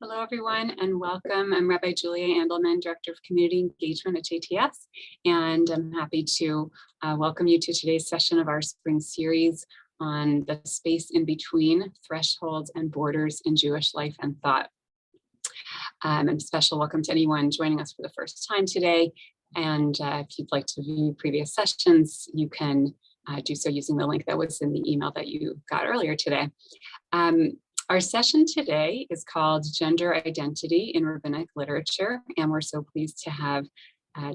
Hello, everyone, and welcome. I'm Rabbi Julia Andelman, Director of Community Engagement at JTS, and I'm happy to welcome you to today's session of our spring series on the space in between thresholds and borders in Jewish life and thought. And a special welcome to anyone joining us for the first time today. And if you'd like to view previous sessions, you can do so using the link that was in the email that you got earlier today. Our session today is called Gender Identity in Rabbinic Literature, and we're so pleased to have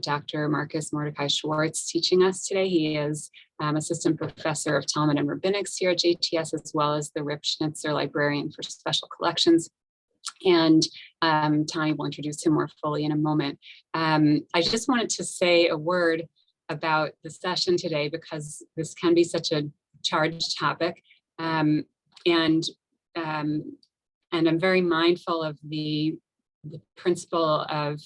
Dr. Mordecai Schwartz teaching us today. He is Assistant Professor of Talmud and Rabbinics here at JTS, as well as the Rip Schnitzer Librarian for Special Collections. And Tani will introduce him more fully in a moment. I just wanted to say a word about the session today because this can be such a charged topic. And I'm very mindful of the principle of,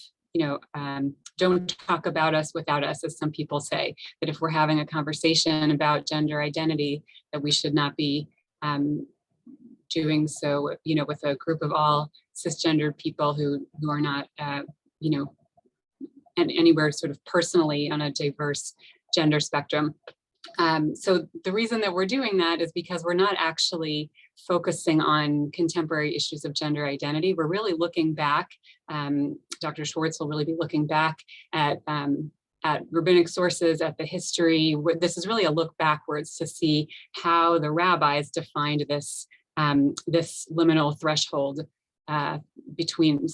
don't talk about us without us, as some people say, that if we're having a conversation about gender identity, that we should not be doing so, with a group of all cisgendered people who are not, anywhere sort of personally on a diverse gender spectrum. So the reason that we're doing that is because we're not actually focusing on contemporary issues of gender identity. We're really looking back. Dr. Schwartz will really be looking back at rabbinic sources, at the history. This is really a look backwards to see how the rabbis defined this this liminal threshold between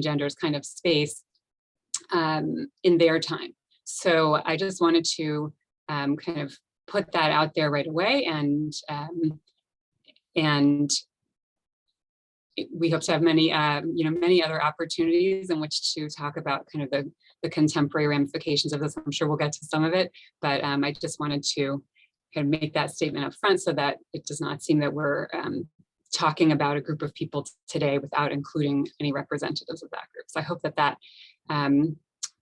genders kind of space in their time. So I just wanted to kind of put that out there right away, and we hope to have many other opportunities in which to talk about kind of the contemporary ramifications of this. I'm sure we'll get to some of it, but I just wanted to kind of make that statement up front so that it does not seem that we're talking about a group of people today without including any representatives of that group. So I hope that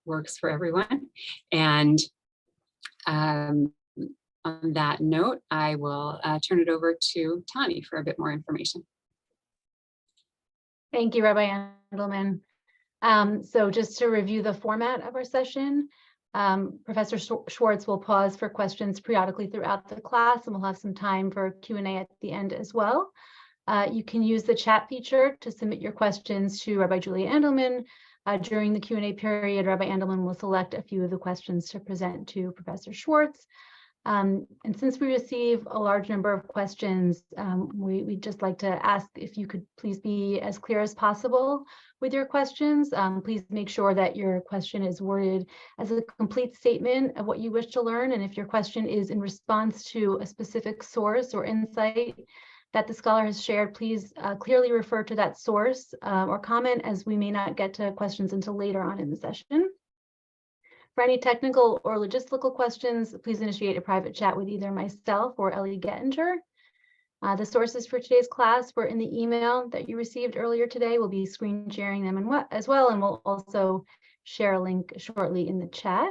works for everyone. And on that note, I will turn it over to Tani for a bit more information. Thank you, Rabbi Andelman. So just to review the format of our session, Professor Schwartz will pause for questions periodically throughout the class, and we'll have some time for Q&A at the end as well. You can use the chat feature to submit your questions to Rabbi Julia Andelman. During the Q&A period, Rabbi Andelman will select a few of the questions to present to Professor Schwartz. And since we receive a large number of questions, we'd just like to ask if you could please be as clear as possible with your questions. Please make sure that your question is worded as a complete statement of what you wish to learn. And if your question is in response to a specific source or insight that the scholar has shared, please clearly refer to that source or comment, as we may not get to questions until later on in the session. For any technical or logistical questions, please initiate a private chat with either myself or Ellie Gettinger. The sources for today's class were in the email that you received earlier today. We'll be screen sharing them as well, and we'll also share a link shortly in the chat.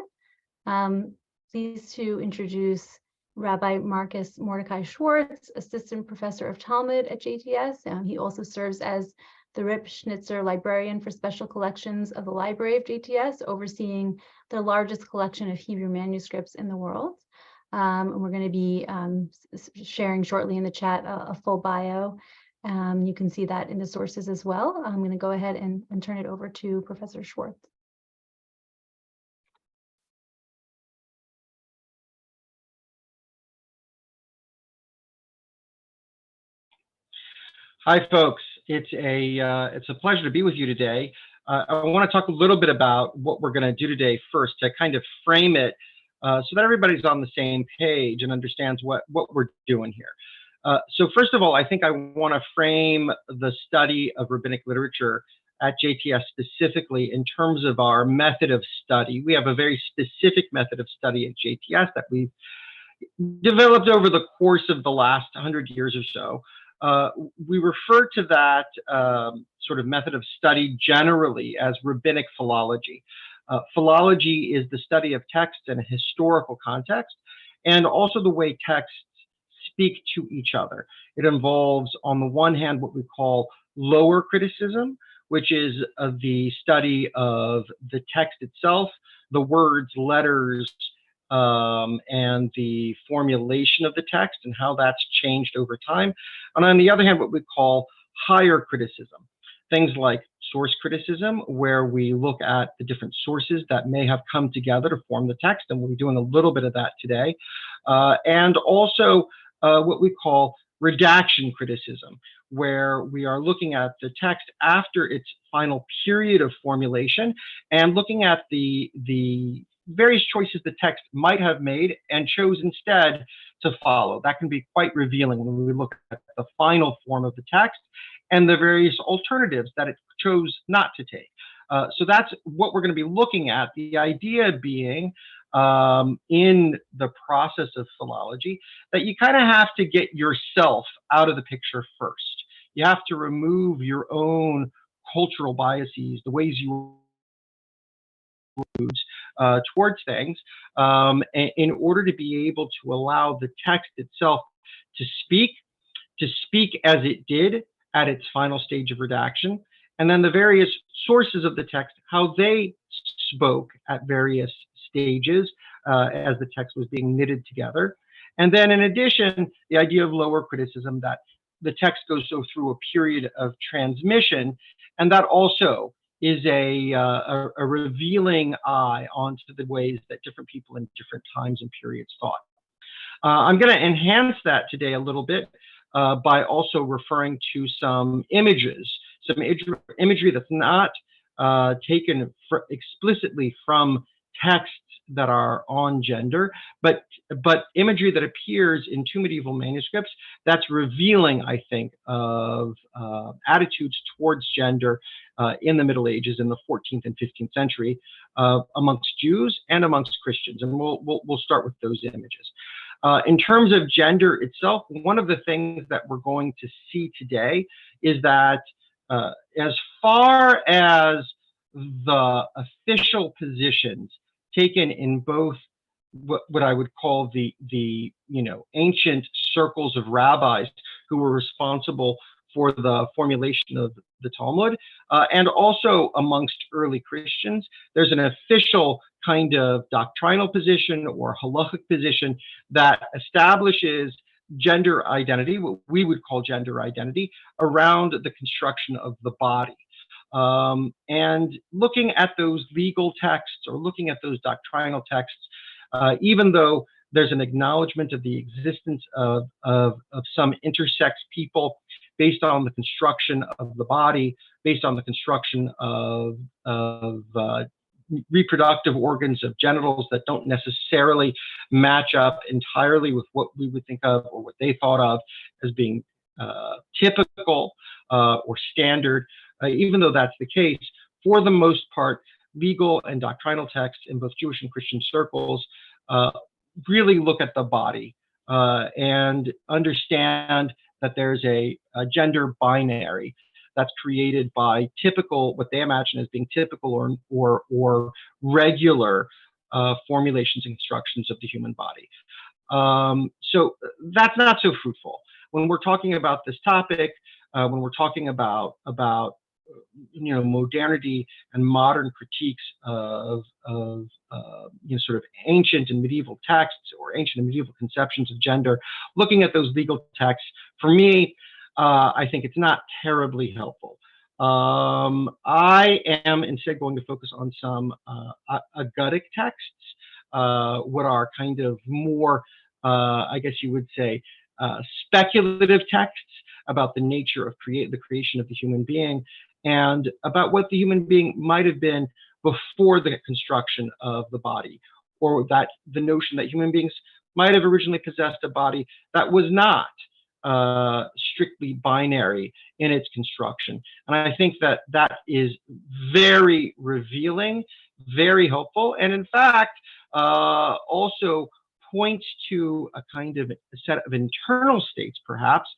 Pleased to introduce Rabbi Mordecai Schwartz, Assistant Professor of Talmud at JTS. He also serves as the Rip Schnitzer Librarian for Special Collections of the Library of JTS, overseeing the largest collection of Hebrew manuscripts in the world. And we're going to be sharing shortly in the chat a full bio. You can see that in the sources as well. I'm going to go ahead and turn it over to Professor Schwartz. Hi, folks. It's a pleasure to be with you today. I want to talk a little bit about what we're going to do today first to kind of frame it so that everybody's on the same page and understands what we're doing here. So first of all, I think I want to frame the study of rabbinic literature at JTS specifically in terms of our method of study. We have a very specific method of study at JTS that we've developed over the course of the last 100 years or so. We refer to that sort of method of study generally as rabbinic philology. Philology is the study of text in a historical context, and also the way texts speak to each other. It involves, on the one hand, what we call lower criticism, which is the study of the text itself, the words, letters, and the formulation of the text and how that's changed over time. And on the other hand, what we call higher criticism, things like source criticism, where we look at the different sources that may have come together to form the text, and we'll be doing a little bit of that today. And also what we call redaction criticism, where we are looking at the text after its final period of formulation and looking at the various choices the text might have made and chose instead to follow. That can be quite revealing when we look at the final form of the text and the various alternatives that it chose not to take. So that's what we're going to be looking at. The idea being in the process of philology that you kind of have to get yourself out of the picture first. You have to remove your own cultural biases, the ways you towards things, in order to be able to allow the text itself to speak as it did at its final stage of redaction, and then the various sources of the text, how they spoke at various stages as the text was being knitted together. And then in addition, the idea of lower criticism, that the text goes through a period of transmission, and that also is a revealing eye onto the ways that different people in different times and periods thought. I'm going to enhance that today a little bit by also referring to some images, some imagery that's not taken explicitly from texts that are on gender, but imagery that appears in two medieval manuscripts that's revealing, I think, of attitudes towards gender in the Middle Ages, in the 14th and 15th century, amongst Jews and amongst Christians. And we'll start with those images. In terms of gender itself, one of the things that we're going to see today is that as far as the official positions taken in both what I would call the ancient circles of rabbis who were responsible for the formulation of the Talmud, and also amongst early Christians, there's an official kind of doctrinal position or halachic position that establishes gender identity, what we would call gender identity, around the construction of the body. And looking at those legal texts or looking at those doctrinal texts, even though there's an acknowledgement of the existence of some intersex people based on the construction of the body, based on the construction of reproductive organs, of genitals that don't necessarily match up entirely with what we would think of or what they thought of as being typical or standard. Even though that's the case, for the most part, legal and doctrinal texts in both Jewish and Christian circles really look at the body and understand that there's a gender binary that's created by typical, what they imagine as being typical or regular formulations and constructions of the human body. So that's not so fruitful. When we're talking about this topic, when we're talking about modernity and modern critiques of sort of ancient and medieval texts or ancient and medieval conceptions of gender, looking at those legal texts, for me, I think it's not terribly helpful. I am instead going to focus on some agadic texts, what are kind of more, I guess you would say, speculative texts about the nature of the creation of the human being, and about what the human being might have been before the construction of the body, or that the notion that human beings might have originally possessed a body that was not strictly binary in its construction. And I think that is very revealing, very helpful, and in fact also points to a kind of a set of internal states, perhaps,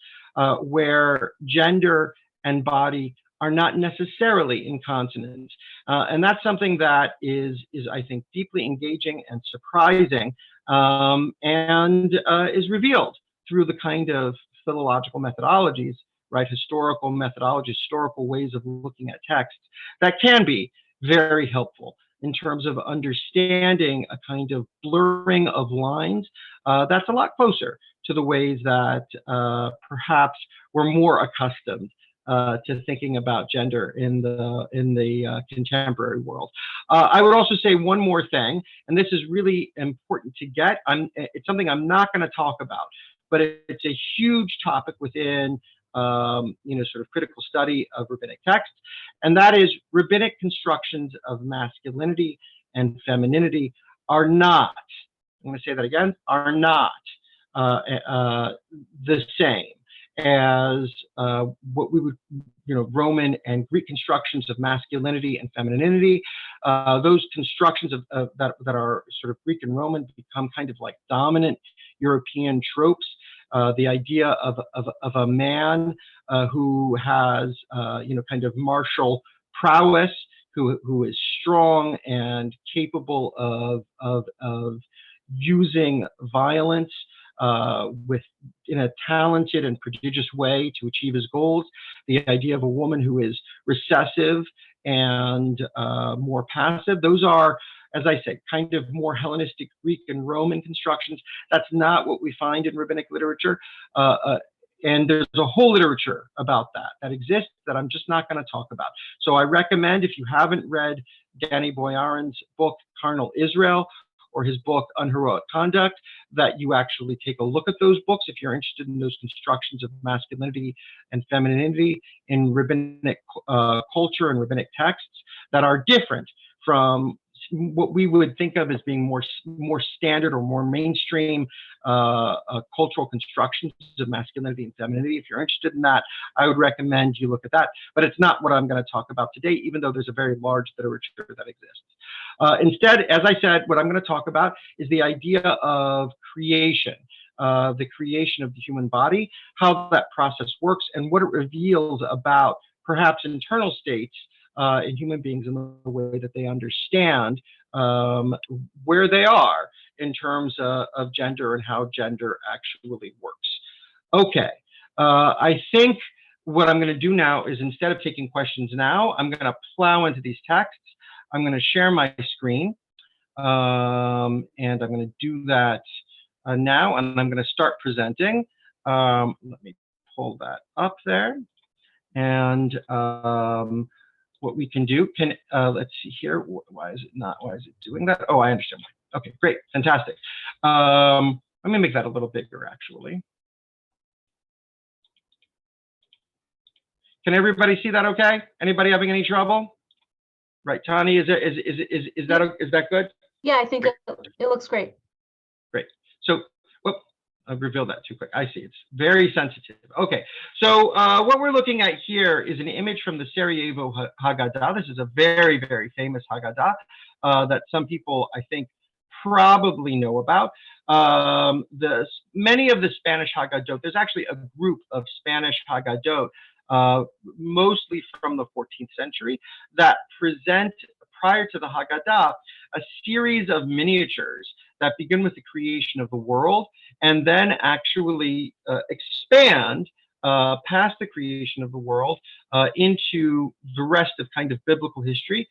where gender and body are not necessarily in consonance. And that's something that is I think, deeply engaging and surprising, and is revealed through the kind of philological methodologies right? Historical methodology, historical ways of looking at texts that can be very helpful in terms of understanding a kind of blurring of lines that's a lot closer to the ways that perhaps we're more accustomed to thinking about gender in the contemporary world. I would also say one more thing, and this is really important to get. It's something I'm not going to talk about, but it's a huge topic within sort of critical study of rabbinic texts, and that is rabbinic constructions of masculinity and femininity are not, I'm going to say that again, are not the same as what we would, Roman and Greek constructions of masculinity and femininity. Those constructions that are sort of Greek and Roman become kind of like dominant European tropes. The idea of a man who has, kind of martial prowess, who is strong and capable of using violence in a talented and prodigious way to achieve his goals. The idea of a woman who is recessive and more passive. Those are, as I say, kind of more Hellenistic Greek and Roman constructions. That's not what we find in rabbinic literature. And there's a whole literature about that exists that I'm just not going to talk about. So I recommend, if you haven't read Danny Boyarin's book, Carnal Israel, or his book, Unheroic Conduct, that you actually take a look at those books if you're interested in those constructions of masculinity and femininity in rabbinic culture and rabbinic texts that are different from what we would think of as being more standard or more mainstream cultural constructions of masculinity and femininity. If you're interested in that, I would recommend you look at that. But it's not what I'm going to talk about today, even though there's a very large literature that exists. Instead, as I said, what I'm going to talk about is the idea of creation, the creation of the human body, how that process works, and what it reveals about perhaps internal states in human beings in the way that they understand where they are in terms of gender and how gender actually works. Okay, I think what I'm going to do now is, instead of taking questions now, I'm going to plow into these texts. I'm going to share my screen, and I'm going to do that now, and I'm going to start presenting. Let me pull that up there, and what we can do, let's see here. Why is it doing that? Oh, I understand. Okay, great, fantastic. Let me make that a little bigger, actually. Can everybody see that okay? Anybody having any trouble? Right, Tani, is that good? Yeah, I think it looks great. Great. So, whoop, I've revealed that too quick. I see, it's very sensitive. Okay, so what we're looking at here is an image from the Sarajevo Haggadah. This is a very, very famous Haggadah that some people, I think, probably know about. Many of the Spanish Haggadot, there's actually a group of Spanish Haggadot, mostly from the 14th century, that present, prior to the Haggadah, a series of miniatures that begin with the creation of the world and then actually expand past the creation of the world into the rest of kind of biblical history,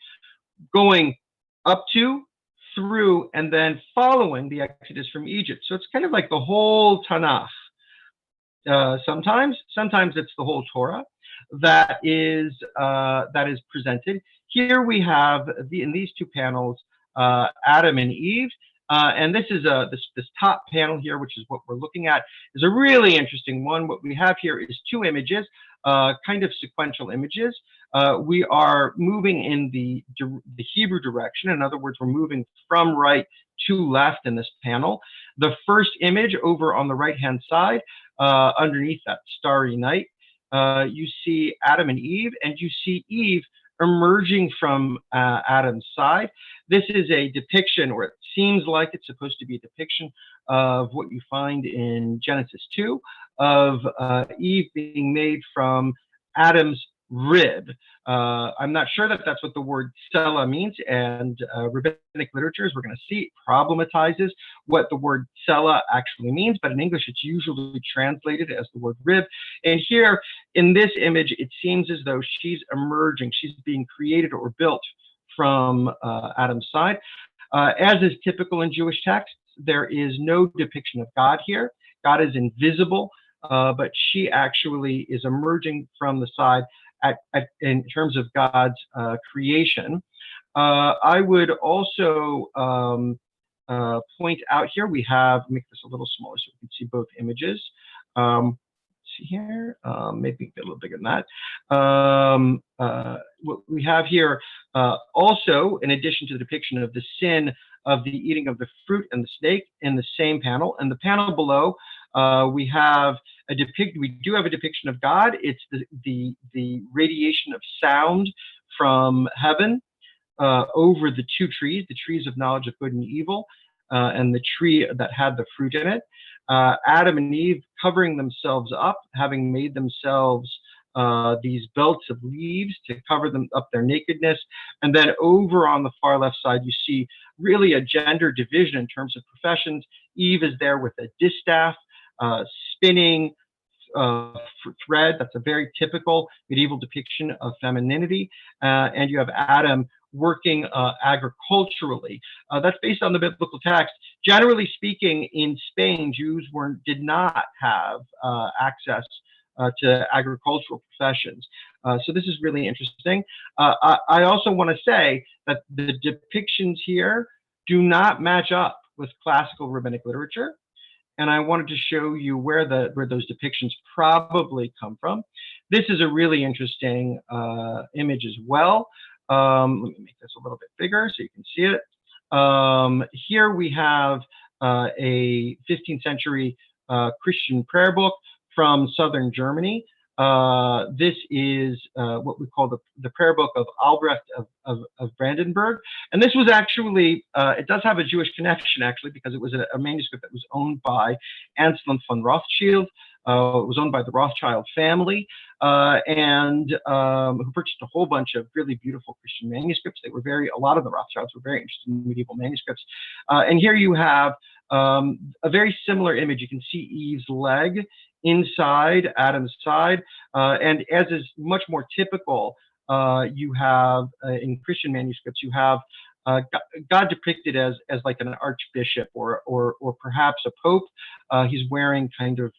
going up to, through, and then following the Exodus from Egypt. So it's kind of like the whole Tanakh. Sometimes it's the whole Torah that is presented. Here we have in these two panels Adam and Eve, and this is this top panel here, which is what we're looking at, is a really interesting one. What we have here is two images, kind of sequential images. We are moving in the Hebrew direction. In other words, we're moving from right to left in this panel. The first image over on the right-hand side, underneath that starry night, you see Adam and Eve, and you see Eve emerging from Adam's side. This is a depiction, or it seems like it's supposed to be a depiction of what you find in Genesis 2, of Eve being made from Adam's rib. I'm not sure that that's what the word sella means, and rabbinic literature, as we're going to see, problematizes what the word sella actually means, but in English it's usually translated as the word rib. And here in this image, it seems as though she's emerging, she's being created or built from Adam's side. As is typical in Jewish texts, there is no depiction of God here. God is invisible, but she actually is emerging from the side in terms of God's creation. I would also point out here, we have, make this a little smaller so we can see both images. See here, maybe a little bigger than that. What we have here also, in addition to the depiction of the sin of the eating of the fruit and the snake in the same panel, and the panel below, we have we do have a depiction of God. It's the radiation of sound from heaven over the two trees, the trees of knowledge of good and evil, and the tree that had the fruit in it. Adam and Eve covering themselves up, having made themselves these belts of leaves to cover them up their nakedness. And then over on the far left side, you see really a gender division in terms of professions. Eve is there with a distaff, spinning thread. That's a very typical medieval depiction of femininity. And you have Adam working agriculturally. That's based on the biblical text. Generally speaking, in Spain, Jews did not have access to agricultural professions. So this is really interesting. I also want to say that the depictions here do not match up with classical rabbinic literature. And I wanted to show you where those depictions probably come from. This is a really interesting image as well. Let me make this a little bit bigger so you can see it. Here we have a 15th century Christian prayer book from southern Germany. This is what we call the prayer book of Albrecht of Brandenburg. And this was actually, it does have a Jewish connection actually, because it was a manuscript that was owned by Anselm von Rothschild. It was owned by the Rothschild family, and who purchased a whole bunch of really beautiful Christian manuscripts. A lot of the Rothschilds were very interested in medieval manuscripts. And here you have a very similar image. You can see Eve's leg inside Adam's side, and as is much more typical, you have in Christian manuscripts, you have God depicted as like an archbishop or perhaps a pope. He's wearing kind of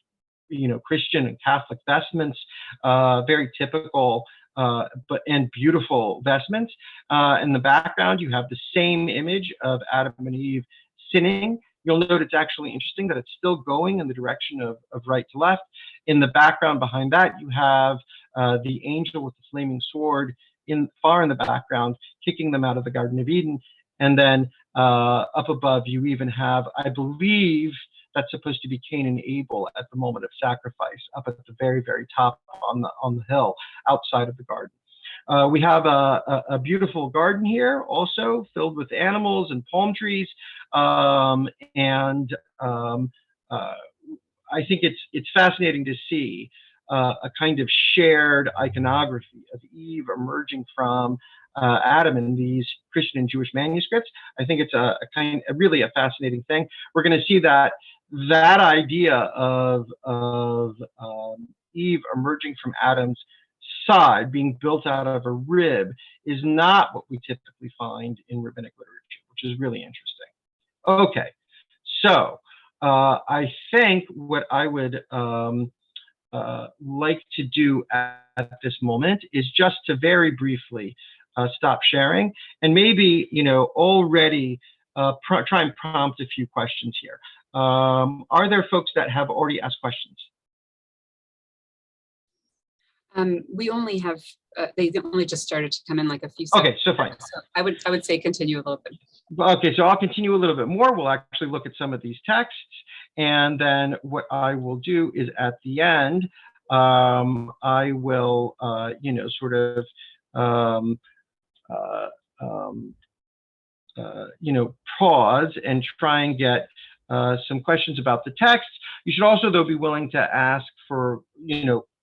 Christian and Catholic vestments, very typical and beautiful vestments. In the background, you have the same image of Adam and Eve sinning. You'll note it's actually interesting that it's still going in the direction of right to left. In the background behind that, you have the angel with the flaming sword far in the background, kicking them out of the Garden of Eden. And then up above, you even have, I believe, that's supposed to be Cain and Abel at the moment of sacrifice, up at the very, very top on the hill outside of the garden. We have a beautiful garden here, also filled with animals and palm trees, and I think it's fascinating to see a kind of shared iconography of Eve emerging from Adam in these Christian and Jewish manuscripts. I think it's really a fascinating thing. We're going to see that idea of Eve emerging from Adam's side, being built out of a rib, is not what we typically find in rabbinic literature, which is really interesting. Okay, so I think what I would like to do at this moment is just to very briefly stop sharing and maybe already try and prompt a few questions here. Are there folks that have already asked questions? We only have, they only just started to come in like a few seconds. Okay, so fine. So I would say continue a little bit. Okay, so I'll continue a little bit more. We'll actually look at some of these texts. And then what I will do is at the end, I will, pause and try and get some questions about the text. You should also, though, be willing to ask for,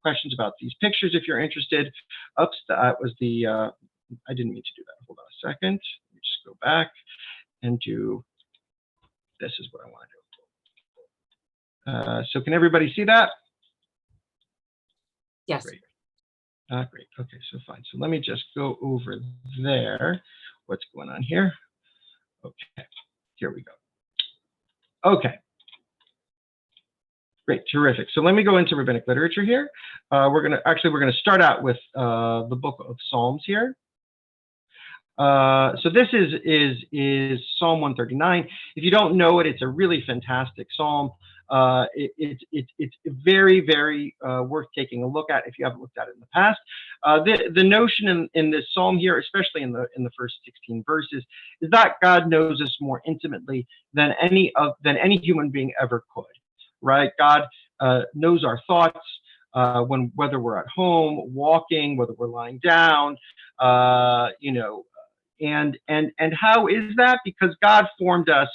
questions about these pictures if you're interested. Oops, that was the, I didn't mean to do that. Hold on a second. Let me just go back and do, this is what I want to do. So can everybody see that? Yes. Great. Great. Okay, so fine. So let me just go over there. What's going on here? Okay, here we go. Okay. Great, terrific. So let me go into rabbinic literature here. We're gonna start out with the book of Psalms here. So this is Psalm 139. If you don't know it, it's a really fantastic psalm. It's very, very worth taking a look at if you haven't looked at it in the past. The notion in this psalm here, especially in the first 16 verses, is that God knows us more intimately than any human being ever could. Right? God knows our thoughts whether we're at home, walking, whether we're lying down, and how is that? Because God formed us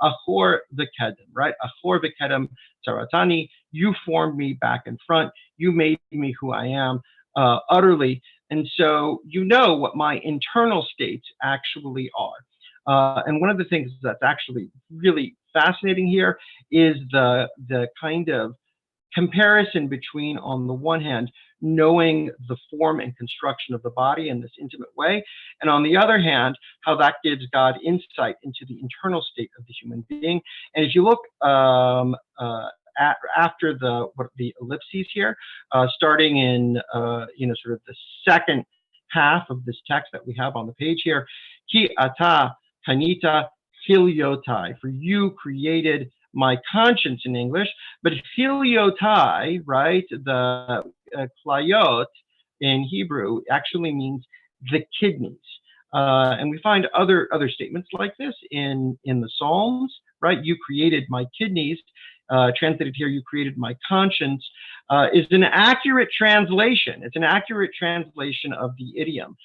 achor v'kedem, right? Achor v'kedem taratani. You formed me back and front. You made me who I am utterly. And so you know what my internal states actually are. And one of the things that's actually really fascinating here is the kind of comparison between, on the one hand, knowing the form and construction of the body in this intimate way, and on the other hand, how that gives God insight into the internal state of the human being. And if you look after the ellipses here, starting in sort of the second half of this text that we have on the page here, ki ata kanita filiotai, for you created my conscience in English, but filiotai, right, the klayot in Hebrew actually means the kidneys. And we find other statements like this in the Psalms, right? You created my kidneys. Translated here, you created my conscience, is an accurate translation. It's an accurate translation of the idiom.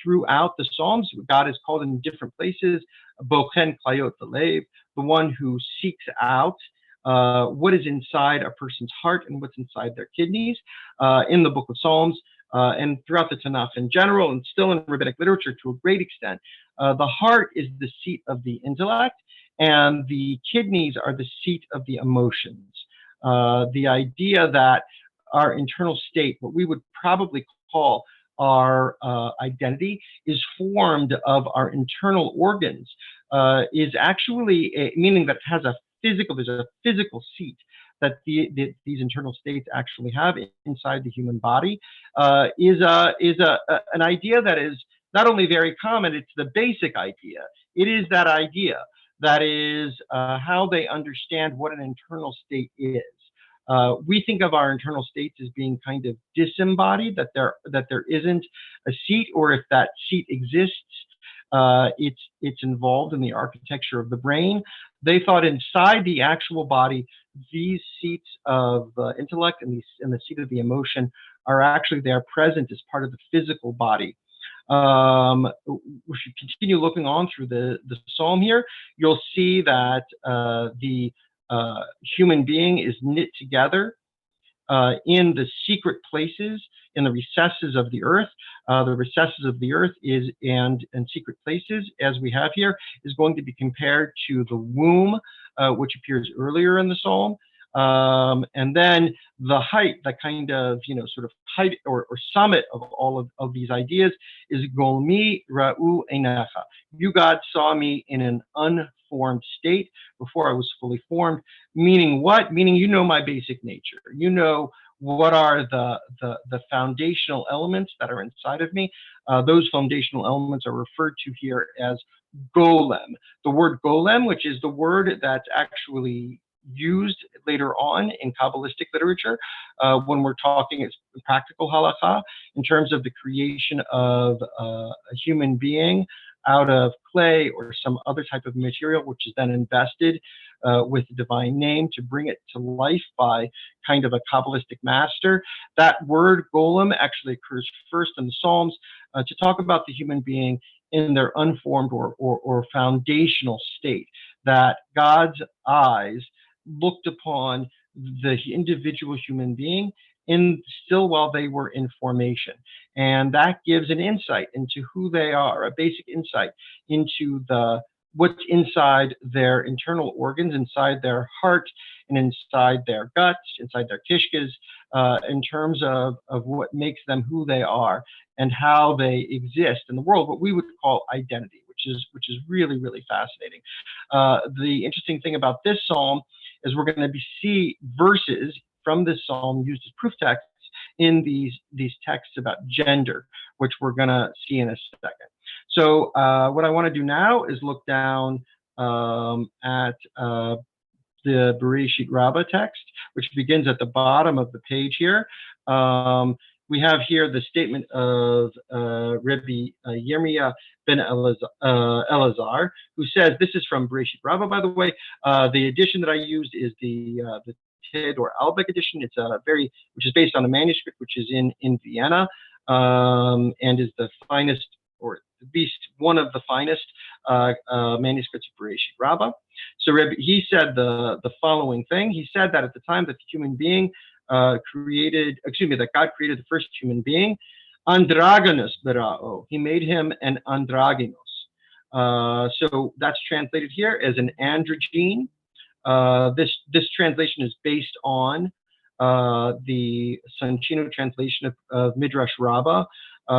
Throughout the Psalms, God is called in different places, Bochen Klayot V'Lev, the one who seeks out what is inside a person's heart and what's inside their kidneys. In the book of Psalms, and throughout the Tanakh in general, and still in rabbinic literature to a great extent, the heart is the seat of the intellect, and the kidneys are the seat of the emotions. The idea that our internal state, what we would probably call our identity, is formed of our internal organs, is actually meaning that it has there's a physical seat that these internal states actually have inside the human body, is an idea that is not only very common, it's the basic idea. It is that idea that is how they understand what an internal state is. We think of our internal states as being kind of disembodied, that there isn't a seat, or if that seat exists, it's involved in the architecture of the brain. They thought inside the actual body, these seats of intellect and the seat of the emotion are actually there present as part of the physical body. If you continue looking on through the psalm here, you'll see that the human being is knit together in the secret places, in the recesses of the earth. The recesses of the earth and secret places, as we have here, is going to be compared to the womb, which appears earlier in the psalm. And then the height, the kind of, sort of height or summit of all of these ideas is Golmi Ra'u Einacha. You, God, saw me in an unformed state before I was fully formed. Meaning what? Meaning you know my basic nature. You know what are the foundational elements that are inside of me. Those foundational elements are referred to here as golem. The word golem, which is the word that's actually used later on in Kabbalistic literature when we're talking practical halakha in terms of the creation of a human being out of clay or some other type of material, which is then invested with the divine name to bring it to life by kind of a Kabbalistic master. That word golem actually occurs first in the Psalms to talk about the human being in their unformed or foundational state, that God's eyes looked upon the individual human being still while they were in formation. And that gives an insight into who they are, a basic insight into what's inside their internal organs, inside their heart, and inside their guts, inside their kishkas, in terms of what makes them who they are and how they exist in the world, what we would call identity, which is really, really fascinating. The interesting thing about this psalm is we're going to see verses from this psalm used as proof texts in these texts about gender, which we're going to see in a second. So what I want to do now is look down at the Bereshit Rabbah text, which begins at the bottom of the page here. We have here the statement of Rabbi Yirmiyah ben Elazar, who says, this is from Bereshit Rabbah, by the way. The edition that I used is the Tid or Albeck edition. It's which is based on a manuscript which is in Vienna, and is the finest, or at least one of the finest manuscripts of Bereshit Rabbah. So he said the following thing. He said that at the time that the human being that God created the first human being, androgynous bera'o, he made him an androgynous. So that's translated here as an androgyne. This translation is based on the Sanchino translation of Midrash Rabbah,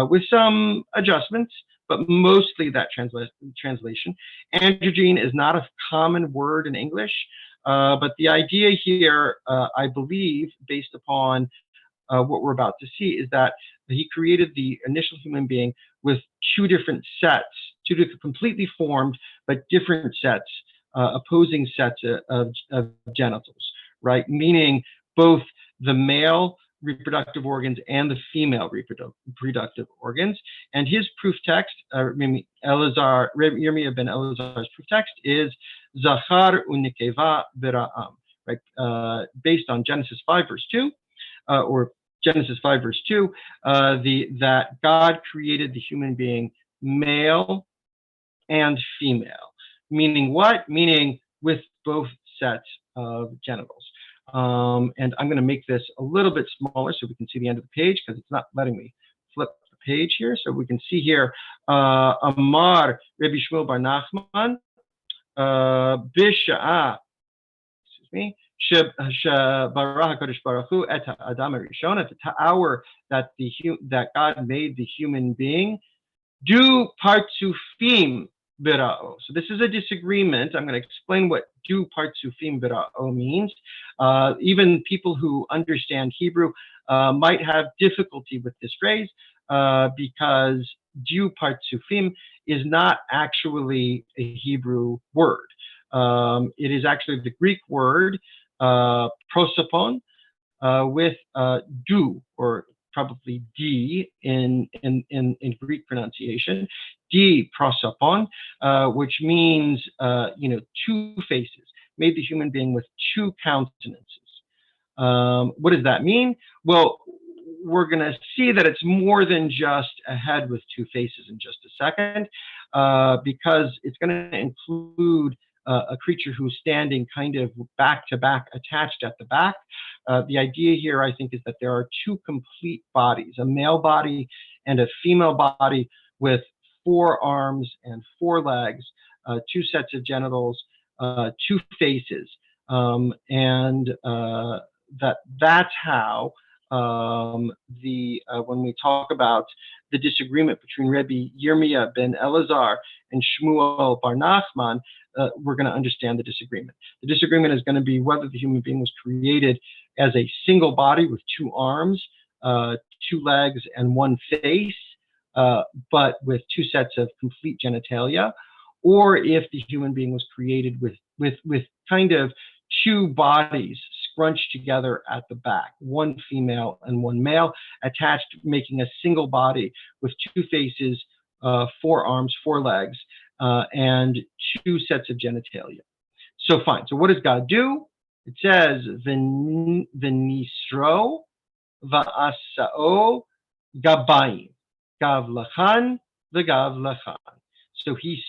with some adjustments, but mostly that translation. Androgyne is not a common word in English, but the idea here, I believe, based upon what we're about to see, is that he created the initial human being with two different completely formed but different sets, opposing sets of genitals, right? Meaning both the male reproductive organs and the female reproductive organs. And his proof text, Yirmiyah ben Elazar's proof text is Zachar unikeva bera'am, right? Based on Genesis 5 verse 2, or Genesis 5 verse 2, that God created the human being male and female. Meaning what? Meaning with both sets of genitals. And I'm going to make this a little bit smaller so we can see the end of the page, because it's not letting me flip the page here. So we can see here, Amar Rabbi Shmuel bar Nachman, Bisha'a, excuse me, Shebarah HaKadosh Baruch Hu et Adam Rishon, at the hour that God made the human being, du partsufim bera'o. So this is a disagreement. I'm going to explain what du partsufim bera'o means. Even people who understand Hebrew might have difficulty with this phrase, because du partsufim is not actually a Hebrew word. It is actually the Greek word prosopon, with du, or probably D in Greek pronunciation, D prosopon, which means two faces, made the human being with two countenances. What does that mean? Well, we're going to see that it's more than just a head with two faces in just a second, because it's going to include a creature who's standing kind of back to back, attached at the back. The idea here, I think, is that there are two complete bodies, a male body and a female body, with 4 arms and 4 legs, 2 sets of genitals, 2 faces, and that's how when we talk about the disagreement between Rabbi Yirmiyah ben Elazar and Shmuel bar Nachman, we're going to understand the disagreement. The disagreement is going to be whether the human being was created as a single body with 2 arms, 2 legs, and 1 face, but with 2 sets of complete genitalia, or if the human being was created with kind of 2 bodies scrunched together at the back, 1 female and 1 male, attached, making a single body with 2 faces, 4 arms, 4 legs, and 2 sets of genitalia. So fine. So what does God do? It says, V'nisro va'asao gabayim, gav lachan v'gav lachan. So he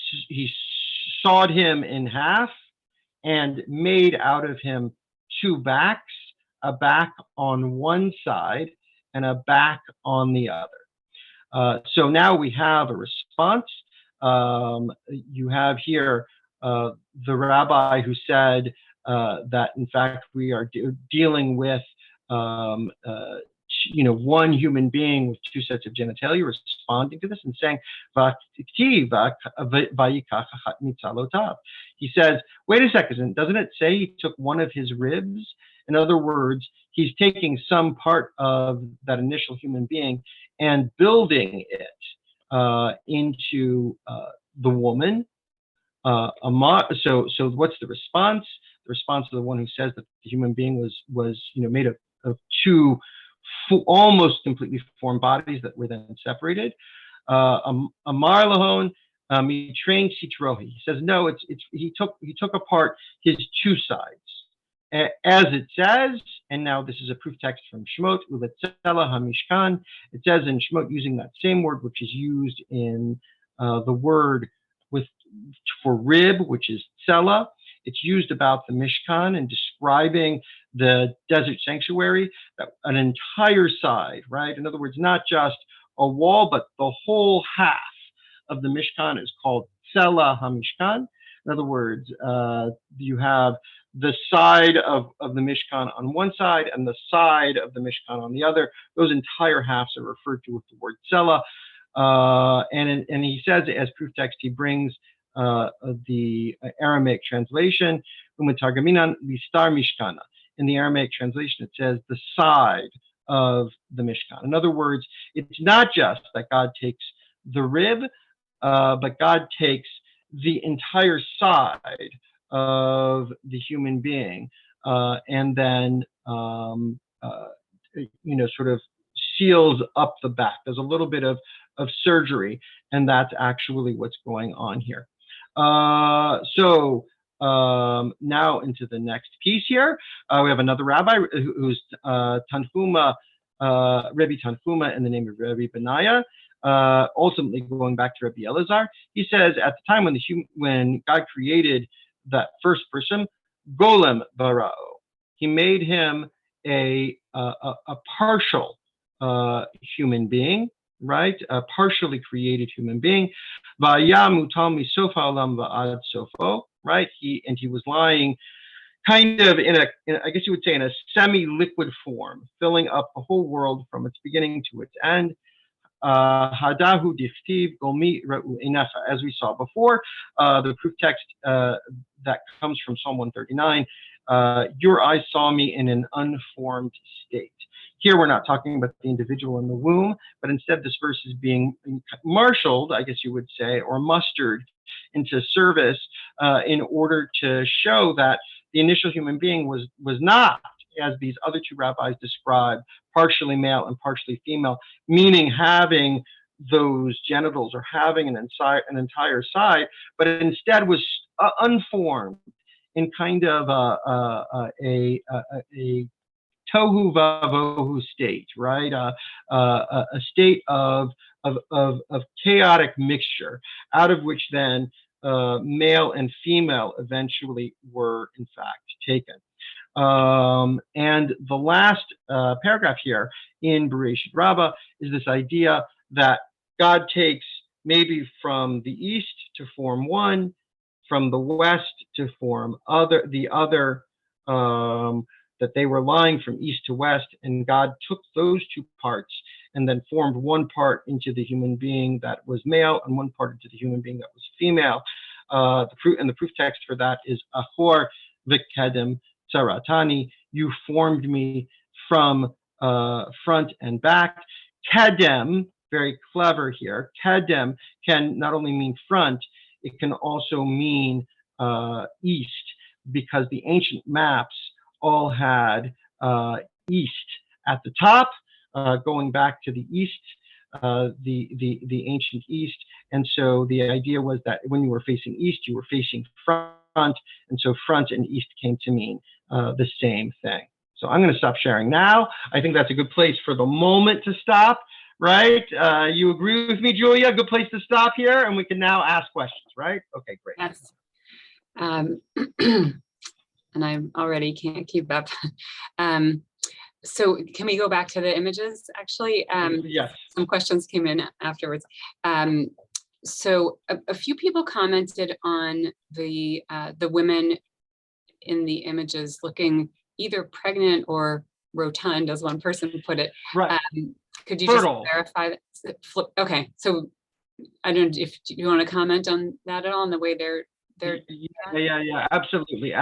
sawed him in half and made out of him 2 backs, a back on one side and a back on the other. So now we have a response. You have here the rabbi who said that in fact we are dealing with one human being with two sets of genitalia, responding to this and saying, he says, wait a second, doesn't it say he took one of his ribs? In other words, he's taking some part of that initial human being and building it into the woman. So what's the response? The response of the one who says that the human being was made of two almost completely formed bodies that were then separated. Amar lahon mitrain sitrohi. He says no. He took apart his two sides, as it says. And now this is a proof text from Shemot. Uletzela hamishkan. It says in Shemot using that same word which is used in the word for rib, which is tsela. It's used about the Mishkan and describing the desert sanctuary, an entire side, right? In other words, not just a wall, but the whole half of the Mishkan is called Tsela HaMishkan. In other words, you have the side of the Mishkan on one side and the side of the Mishkan on the other. Those entire halves are referred to with the word Tsela. And he says, as proof text, he brings the Aramaic translation, Umatargaminan Listar Mishkana. In the Aramaic translation, it says the side of the Mishkan. In other words, it's not just that God takes the rib, but God takes the entire side of the human being, and then sort of seals up the back. There's a little bit of surgery, and that's actually what's going on here. So now into the next piece here, we have another rabbi who's Tanhuma, Rabbi Tanhuma in the name of Rabbi Benaiah, ultimately going back to Rabbi Elazar. He says at the time when God created that first person, Golem Barao, he made him a partial human being, right? A partially created human being. Right? He was lying kind of in I guess you would say in a semi-liquid form, filling up the whole world from its beginning to its end. Hadahu diftiv gomi ra'u enecha. As we saw before, the proof text that comes from Psalm 139, your eyes saw me in an unformed state. Here we're not talking about the individual in the womb, but instead this verse is being marshaled, I guess you would say, or mustered into service in order to show that the initial human being was not, as these other two rabbis describe, partially male and partially female, meaning having those genitals or having an entire side, but instead was unformed in kind of a tohu vavohu state, right? A state of chaotic mixture, out of which then male and female eventually were in fact taken. And the last paragraph here in Bereshit Rabbah is this idea that God takes maybe from the east to form one, from the west to form the other, that they were lying from east to west, and God took those two parts and then formed one part into the human being that was male and one part into the human being that was female. The proof text for that is Ahor v'kedem tzaratani. You formed me from front and back. Kedem, very clever here. Kedem can not only mean front, it can also mean east, because the ancient maps all had east at the top, going back to the east, the ancient east. And so the idea was that when you were facing east, you were facing front, and so front and east came to mean the same thing. So I'm going to stop sharing now. I think that's a good place for the moment to stop, right? You agree with me, Julia? Good place to stop here, and we can now ask questions, right? Okay, great. Yes. and I already can't keep up. So can we go back to the images, actually? Yes. Some questions came in afterwards. So a few people commented on the women in the images looking either pregnant or rotund, as one person put it. Right. Could you Fertile. just verify that? Okay, so I don't know if you want to comment on that at all, on the way they're Yeah, absolutely.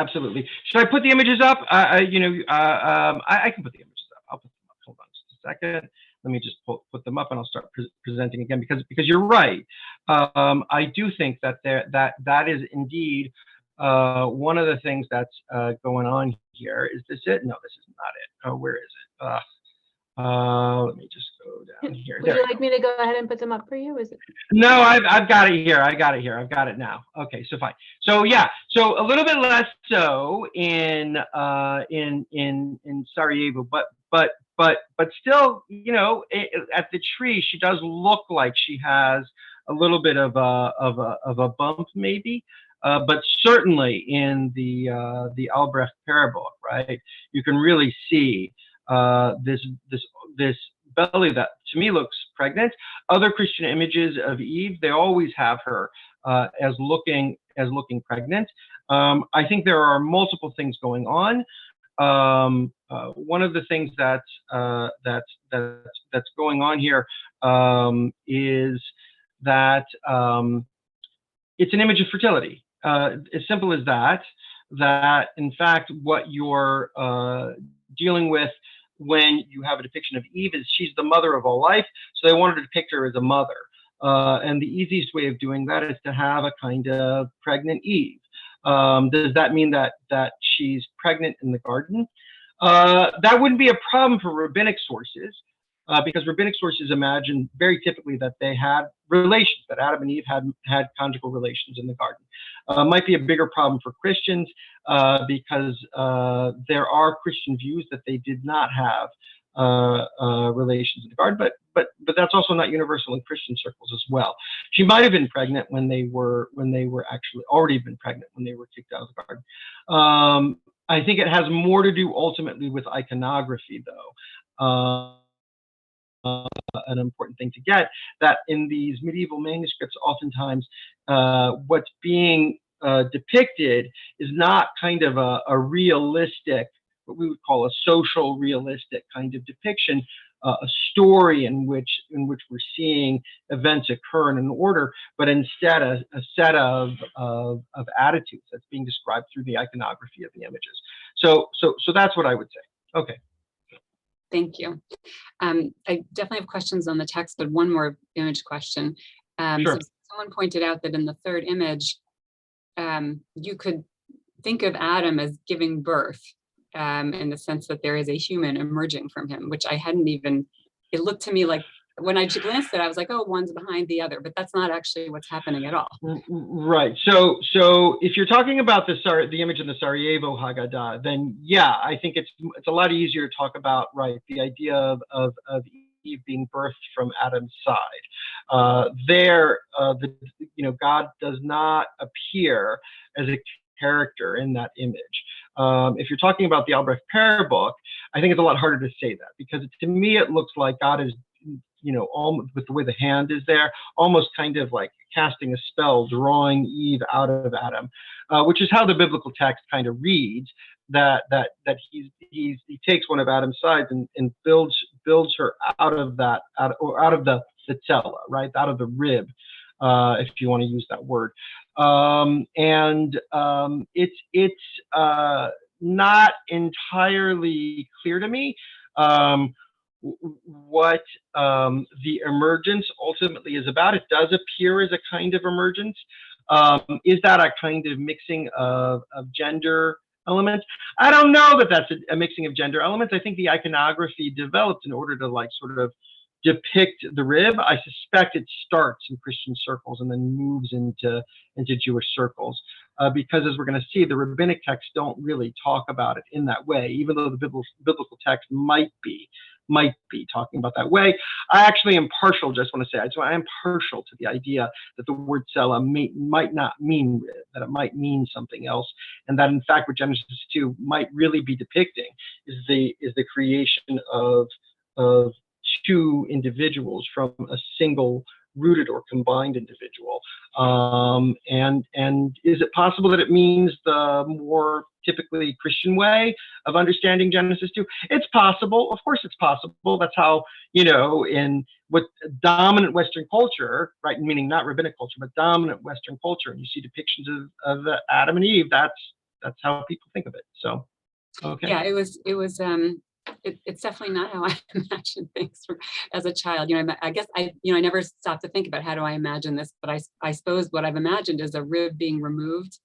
Should I put the images up? I can put the images up. I'll put them up. Hold on just a second. Let me just put them up, and I'll start presenting again, because you're right. I do think that that is indeed one of the things that's going on here. Is this it? No, this is not it. Oh, where is it? Let me just go down here. Would you like me to go ahead and put them up for you? Is it? No, I've got it here. I've got it now. Okay, so fine. So yeah, so a little bit less so in Sarajevo, but still, at the tree, she does look like she has a little bit of a bump, maybe. But certainly in the Albrecht parable, right, you can really see this belly that to me looks pregnant. Other Christian images of Eve, they always have her as looking pregnant. I think there are multiple things going on. One of the things that's going on here is that it's an image of fertility. As simple as that. That in fact, what you're dealing with when you have a depiction of Eve is she's the mother of all life, so they wanted to depict her as a mother. And the easiest way of doing that is to have a kind of pregnant Eve. Does that mean that she's pregnant in the garden? That wouldn't be a problem for rabbinic sources, because rabbinic sources imagine very typically that they had relations, that Adam and Eve had conjugal relations in the garden. Might be a bigger problem for Christians, because there are Christian views that they did not have relations in the garden, but that's also not universal in Christian circles as well. She might have been pregnant when they were actually already been pregnant when they were kicked out of the garden. I think it has more to do ultimately with iconography, though. An important thing to get, that in these medieval manuscripts, oftentimes what's being depicted is not kind of a realistic, what we would call a social realistic kind of depiction, a story in which we're seeing events occur in an order, but instead a set of attitudes that's being described through the iconography of the images. So that's what I would say. Okay. Thank you. I definitely have questions on the text, but one more image question. Sure. So someone pointed out that in the third image, you could think of Adam as giving birth, in the sense that there is a human emerging from him, which I hadn't even, it looked to me like, when I glanced at it, I was like, oh, one's behind the other, but that's not actually what's happening at all. Right. So if you're talking about the image in the Sarajevo Haggadah, then yeah, I think it's a lot easier to talk about, right, the idea of Eve being birthed from Adam's side. God does not appear as a character in that image. If you're talking about the Albrecht parable, I think it's a lot harder to say that, because to me it looks like God is, almost with the way the hand is there, almost kind of like casting a spell, drawing Eve out of Adam, which is how the biblical text kind of reads, that he takes one of Adam's sides and builds her out of the tela, right, out of the rib, if you want to use that word. It's not entirely clear to me what the emergence ultimately is about. It does appear as a kind of emergence. Is that a kind of mixing of gender elements? I don't know that that's a mixing of gender elements. I think the iconography developed in order to sort of depict the rib. I suspect it starts in Christian circles and then moves into Jewish circles, because as we're going to see, the rabbinic texts don't really talk about it in that way, even though the biblical text might be might be talking about that way. I actually am partial, just want to say, I am partial to the idea that the word Sela might not mean rib, that it might mean something else, and that in fact what Genesis 2 might really be depicting is the creation of two individuals from a single rooted or combined individual. And is it possible that it means the more typically Christian way of understanding Genesis 2? It's possible. Of course it's possible. That's how, in what dominant Western culture, right, meaning not rabbinic culture, but dominant Western culture, and you see depictions of Adam and Eve, that's how people think of it. So, okay. Yeah, it's definitely not how I imagined things as a child. I guess I never stopped to think about how do I imagine this, but I suppose what I've imagined is a rib being removed.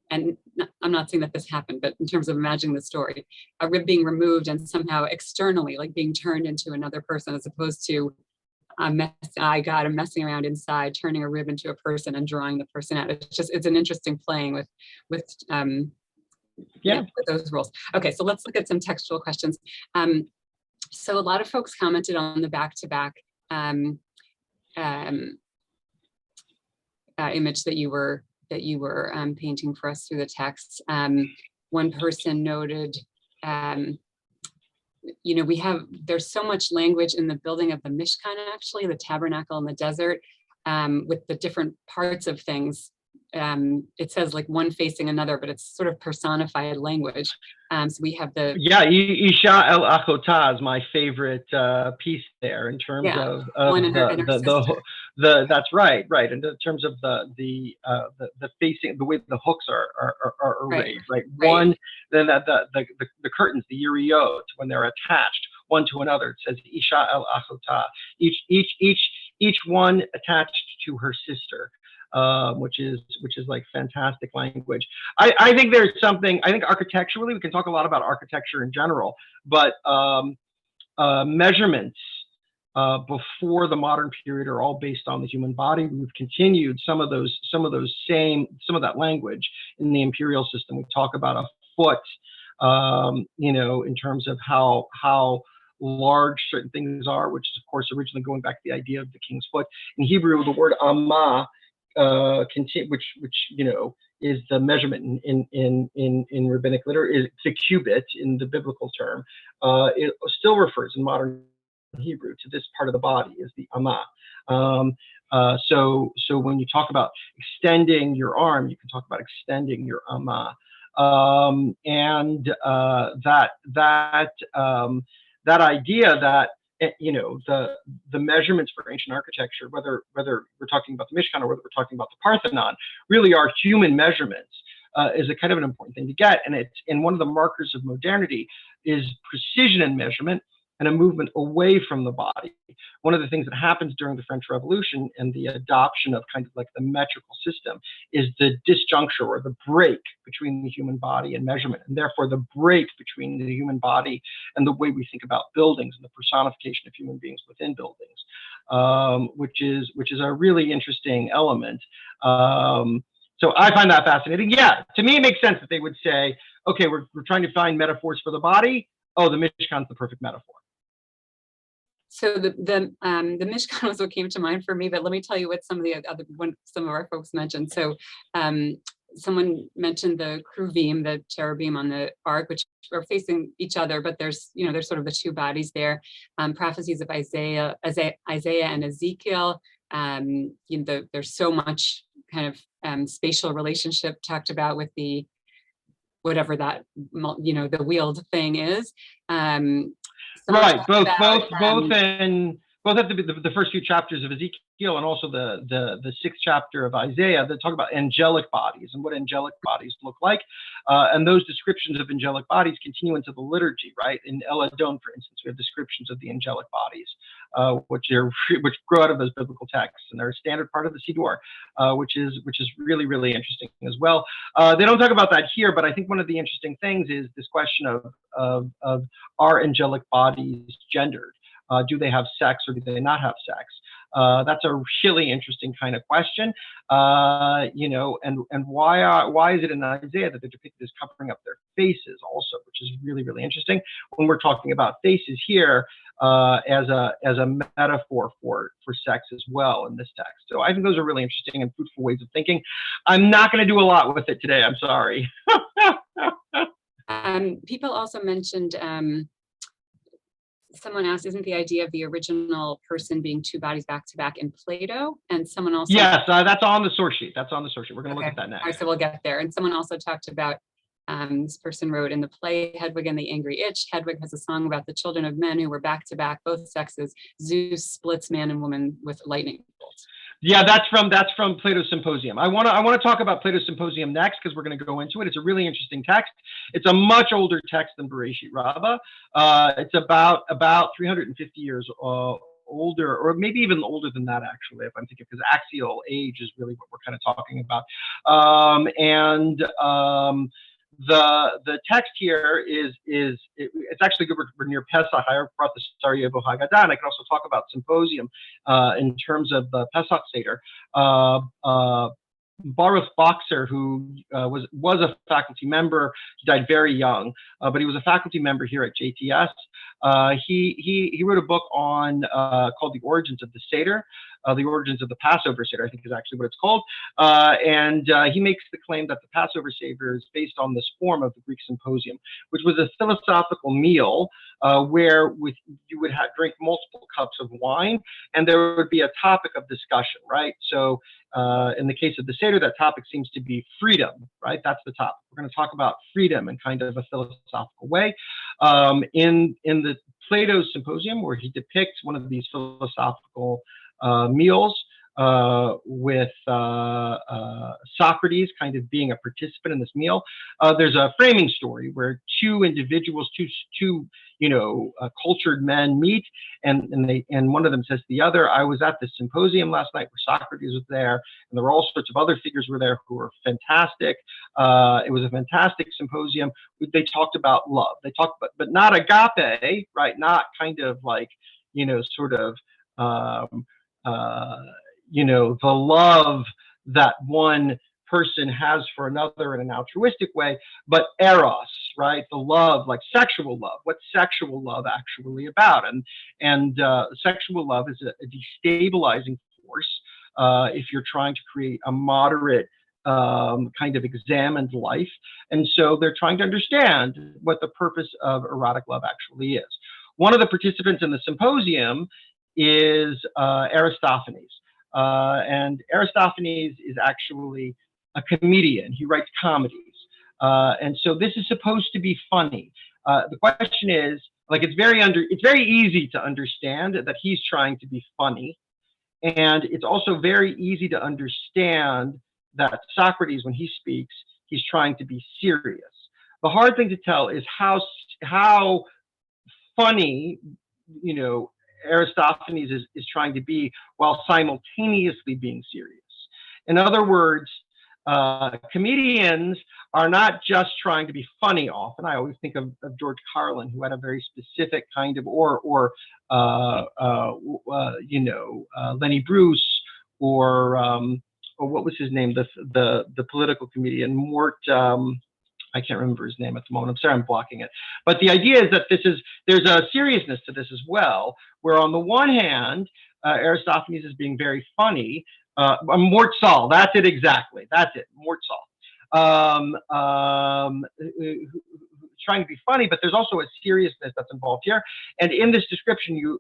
And I'm not saying that this happened, but in terms of imagining the story, a rib being removed and somehow externally, like being turned into another person, as opposed to I'm messing around inside, turning a rib into a person and drawing the person out. It's an interesting playing with those rules. Okay, so let's look at some textual questions. So a lot of folks commented on the back-to-back image that you were painting for us through the text. One person noted, there's so much language in the building of the Mishkan, actually, the tabernacle in the desert, with the different parts of things. It says like one facing another, but it's sort of personified language. So we have Isha el Achotah is my favorite piece there in terms of the that's right, and in terms of the facing, the way the hooks are arrayed, right? One, then the curtains, the yeriot, when they're attached one to another, it says Isha el Achotah, each one attached to her sister. Which is like fantastic language. I think there's something, I think architecturally, we can talk a lot about architecture in general, but measurements before the modern period are all based on the human body. We've continued some of that language in the imperial system. We talk about a foot, in terms of how large certain things are, which is of course originally going back to the idea of the king's foot. In Hebrew, the word amma, which is the measurement in rabbinic literature, is the cubit in the biblical term. It still refers in modern Hebrew to this part of the body as the amma. So when you talk about extending your arm, you can talk about extending your amma, and that idea that the measurements for ancient architecture, whether we're talking about the Mishkan or whether we're talking about the Parthenon, really are human measurements, is a kind of an important thing to get. And one of the markers of modernity is precision in measurement and a movement away from the body. One of the things that happens during the French Revolution and the adoption of kind of like the metrical system is the disjuncture or the break between the human body and measurement, and therefore the break between the human body and the way we think about buildings and the personification of human beings within buildings, which is a really interesting element. So I find that fascinating. Yeah, to me it makes sense that they would say, okay, we're trying to find metaphors for the body. Oh, the Mishkan's the perfect metaphor. So the Mishkan was what came to mind for me, but let me tell you what some of our folks mentioned. So someone mentioned the Kruvim, the cherubim on the ark, which are facing each other, but there's sort of the two bodies there. Prophecies of Isaiah and Ezekiel. There's so much kind of spatial relationship talked about with the whatever that the wheeled thing is. Right, both have to be the first few chapters of Ezekiel and also the sixth chapter of Isaiah that talk about angelic bodies and what angelic bodies look like. And those descriptions of angelic bodies continue into the liturgy, right? In El Adon, for instance, we have descriptions of the angelic bodies, which grow out of those biblical texts, and they're a standard part of the Siddur, which is really, really interesting as well. They don't talk about that here, but I think one of the interesting things is this question of are angelic bodies gendered? Do they have sex or do they not have sex? That's a really interesting kind of question. You know, and why is it in Isaiah that they're depicted as covering up their faces also, which is really, really interesting when we're talking about faces here as a metaphor for sex as well in this text. So I think those are really interesting and fruitful ways of thinking. I'm not going to do a lot with it today. I'm sorry. People also mentioned, someone asked, isn't the idea of the original person being two bodies back to back in Plato? And someone also— Yes, that's on the source sheet. That's on the source sheet. We're going to look at that next. All right, so we'll get there. And someone also talked about, this person wrote, in the play Hedwig and the Angry Itch, Hedwig has a song about the children of men who were back to back, both sexes. Zeus splits man and woman with lightning bolts. Yeah, that's from Plato's Symposium. I want to talk about Plato's Symposium next because we're going to go into it. It's a really interesting text. It's a much older text than Bereshit Rabbah. It's about 350 years older, or maybe even older than that, actually, if I'm thinking, because axial age is really what we're kind of talking about. The text here it's actually good. We're near Pesach. I brought the Sarajevo Haggadah, and I can also talk about Symposium in terms of the Pesach Seder. Baruch Boxer, who was a faculty member, he died very young, but he was a faculty member here at JTS. He wrote a book on called The Origins of the Seder, The Origins of the Passover Seder, I think is actually what it's called. And he makes the claim that the Passover Seder is based on this form of the Greek Symposium, which was a philosophical meal where you would drink multiple cups of wine, and there would be a topic of discussion, right? So in the case of the Seder, that topic seems to be freedom, right? That's the topic. We're going to talk about freedom in kind of a philosophical way. In the Plato's Symposium, where he depicts one of these philosophical meals with Socrates kind of being a participant in this meal. There's a framing story where two individuals, two cultured men meet, and one of them says to the other, I was at the symposium last night where Socrates was there, and there were all sorts of other figures were there who were fantastic. It was a fantastic symposium. They talked about love. They talked about, but not agape, right? Not kind of like, sort of, the love that one person has for another in an altruistic way, but eros, right? The love, like sexual love. What's sexual love actually about? And sexual love is a destabilizing force if you're trying to create a moderate kind of examined life. And so they're trying to understand what the purpose of erotic love actually is. One of the participants in the symposium is Aristophanes. And Aristophanes is actually a comedian. He writes comedies. And so this is supposed to be funny. The question is, like, it's very easy to understand that he's trying to be funny. And it's also very easy to understand that Socrates, when he speaks, he's trying to be serious. The hard thing to tell is how funny, Aristophanes is trying to be while simultaneously being serious. In other words, comedians are not just trying to be funny often. I always think of George Carlin, who had a very specific kind of, or Lenny Bruce, or what was his name? The political comedian, Mort. I can't remember his name at the moment. I'm sorry, I'm blocking it. But the idea is that there's a seriousness to this as well, where on the one hand, Aristophanes is being very funny. Mort Saul, that's it exactly. That's it, Mort Saul. Trying to be funny, but there's also a seriousness that's involved here. And in this description, you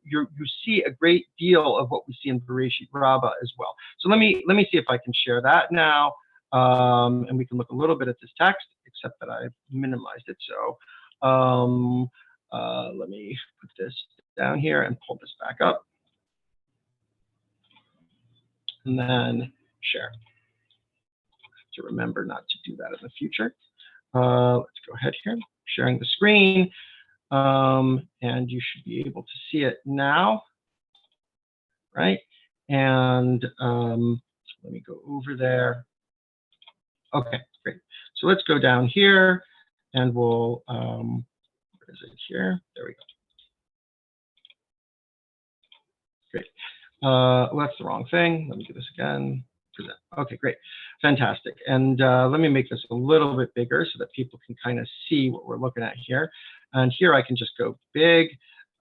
see a great deal of what we see in Bereshit Rabbah as well. So let me see if I can share that now. And we can look a little bit at this text, except that I've minimized it. So let me put this down here and pull this back up. And then share. To remember not to do that in the future. Let's go ahead here, sharing the screen. And you should be able to see it now, right? And let me go over there. Okay, great. So let's go down here and we'll, where is it here? There we go. Great. that's the wrong thing. Let me do this again. Present. Okay, great. Fantastic. And let me make this a little bit bigger so that people can kind of see what we're looking at here. And here I can just go big.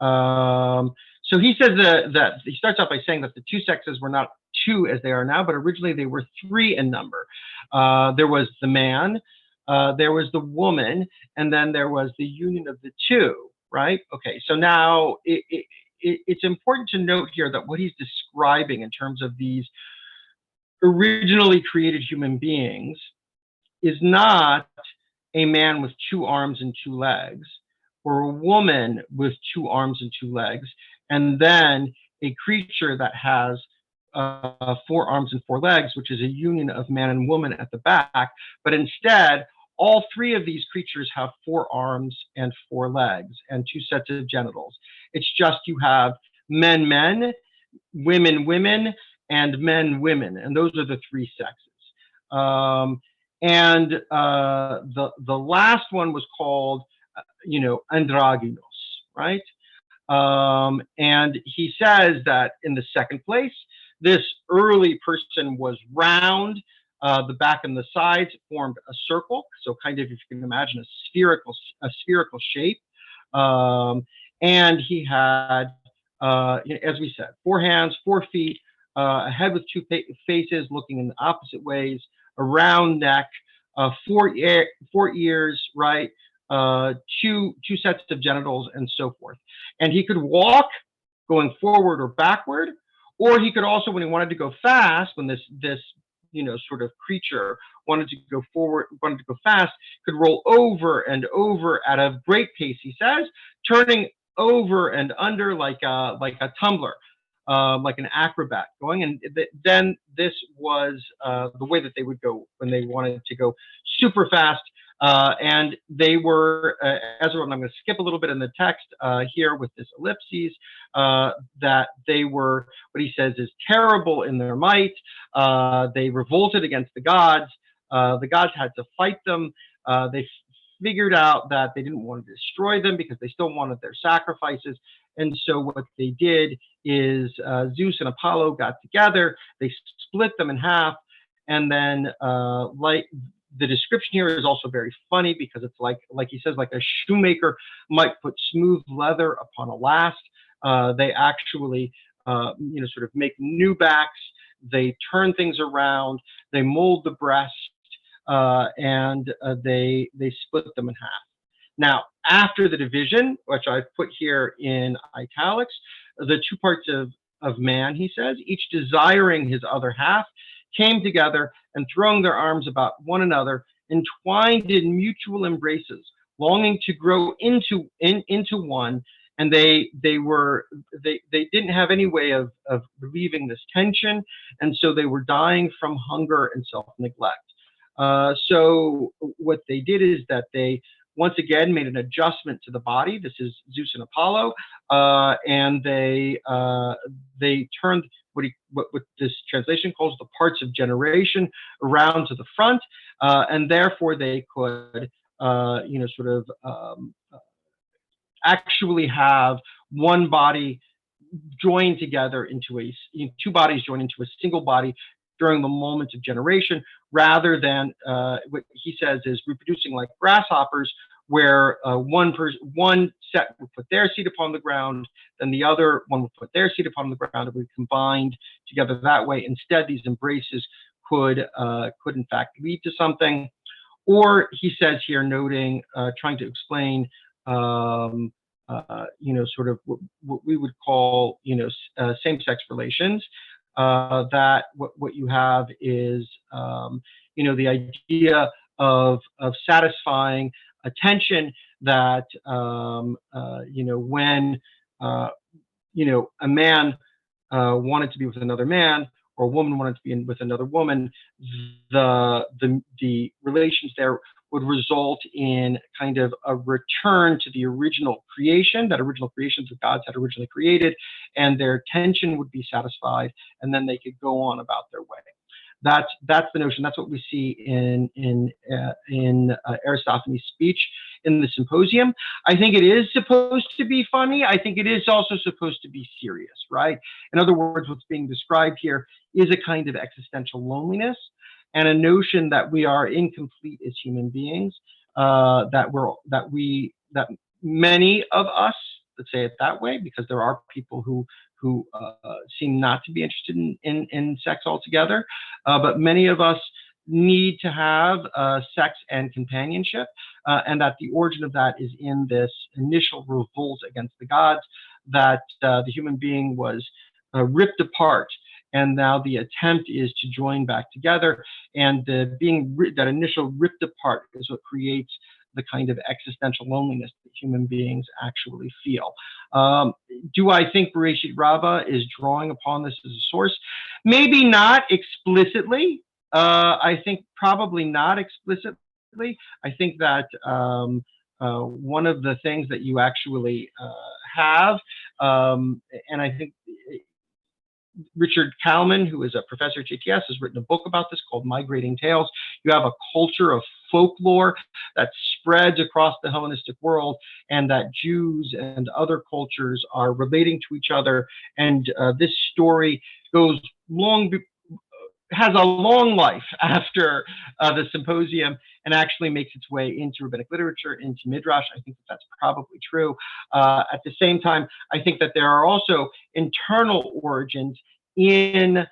So he says that he starts off by saying that the two sexes were not two as they are now, but originally they were three in number. There was the man, there was the woman, and then there was the union of the two, right? Okay, so now it's important to note here that what he's describing in terms of these originally created human beings is not a man with two arms and two legs, or a woman with two arms and two legs, and then a creature that has 4 arms and 4 legs, which is a union of man and woman at the back. But instead, all 3 of these creatures have 4 arms and 4 legs and 2 sets of genitals. It's just you have men, men, women, women, and men, women, and those are the 3 sexes. The last one was called, androgynous, right? And he says that in the second place, this early person was round. The back and the sides formed a circle, so kind of, if you can imagine, a spherical shape. And he had, as we said, 4 hands, 4 feet, a head with 2 faces looking in the opposite ways, a round neck, 4 ears, right? 2 sets of genitals, and so forth. And he could walk going forward or backward, or he could also, when he wanted to go fast, when this sort of creature wanted to go forward, wanted to go fast, could roll over and over at a great pace, he says, turning over and under like a tumbler, like an acrobat going. And then this was the way that they would go when they wanted to go super fast. And they were, I'm going to skip a little bit in the text here with this ellipses, that they were, what he says is, terrible in their might. They revolted against the gods. The gods had to fight them. They figured out that they didn't want to destroy them because they still wanted their sacrifices. And so what they did is Zeus and Apollo got together. They split them in half. And then the description here is also very funny because it's like he says, like a shoemaker might put smooth leather upon a last. They actually, sort of make new backs. They turn things around. They mold the breast, and they split them in half. Now, after the division, which I've put here in italics, the 2 parts of man, he says, each desiring his other half, came together and throwing their arms about one another, entwined in mutual embraces, longing to grow into one. And they didn't have any way of relieving this tension, and so they were dying from hunger and self-neglect. So what they did is that they once again made an adjustment to the body. This is Zeus and Apollo, and they turned what this translation calls the parts of generation around to the front, and therefore they could, actually have one body joined together into 2 bodies joined into a single body during the moment of generation, rather than what he says is reproducing like grasshoppers, where one set would put their seed upon the ground, then the other one would put their seed upon the ground, and we combined together that way. Instead, these embraces could in fact lead to something. Or he says here, noting, trying to explain, sort of what we would call, same-sex relations, that what you have is, the idea of satisfying a tension that, when, a man wanted to be with another man, or a woman wanted to be with another woman, the relations there would result in kind of a return to the original creation, that original creation that gods had originally created, and their tension would be satisfied, and then they could go on about their way. That's the notion. That's what we see in Aristophanes' speech. in the Symposium. I think it is supposed to be funny. I think it is also supposed to be serious, right? In other words, what's being described here is a kind of existential loneliness and a notion that we are incomplete as human beings, that many of us, let's say it that way, because there are people who seem not to be interested in sex altogether, but many of us need to have sex and companionship, and that the origin of that is in this initial revolt against the gods, that the human being was ripped apart, and now the attempt is to join back together, and that initial ripped apart is what creates the kind of existential loneliness that human beings actually feel. Do I think Bereshit Rabbah is drawing upon this as a source? Maybe not explicitly. I think probably not explicitly. I think that one of the things that you actually have, and I think Richard Kalman, who is a professor at JTS, has written a book about this called Migrating Tales. You have a culture of folklore that spreads across the Hellenistic world, and that Jews and other cultures are relating to each other. And this story has a long life after the Symposium, and actually makes its way into rabbinic literature, into Midrash. I think that's probably true. At the same time, I think that there are also internal origins in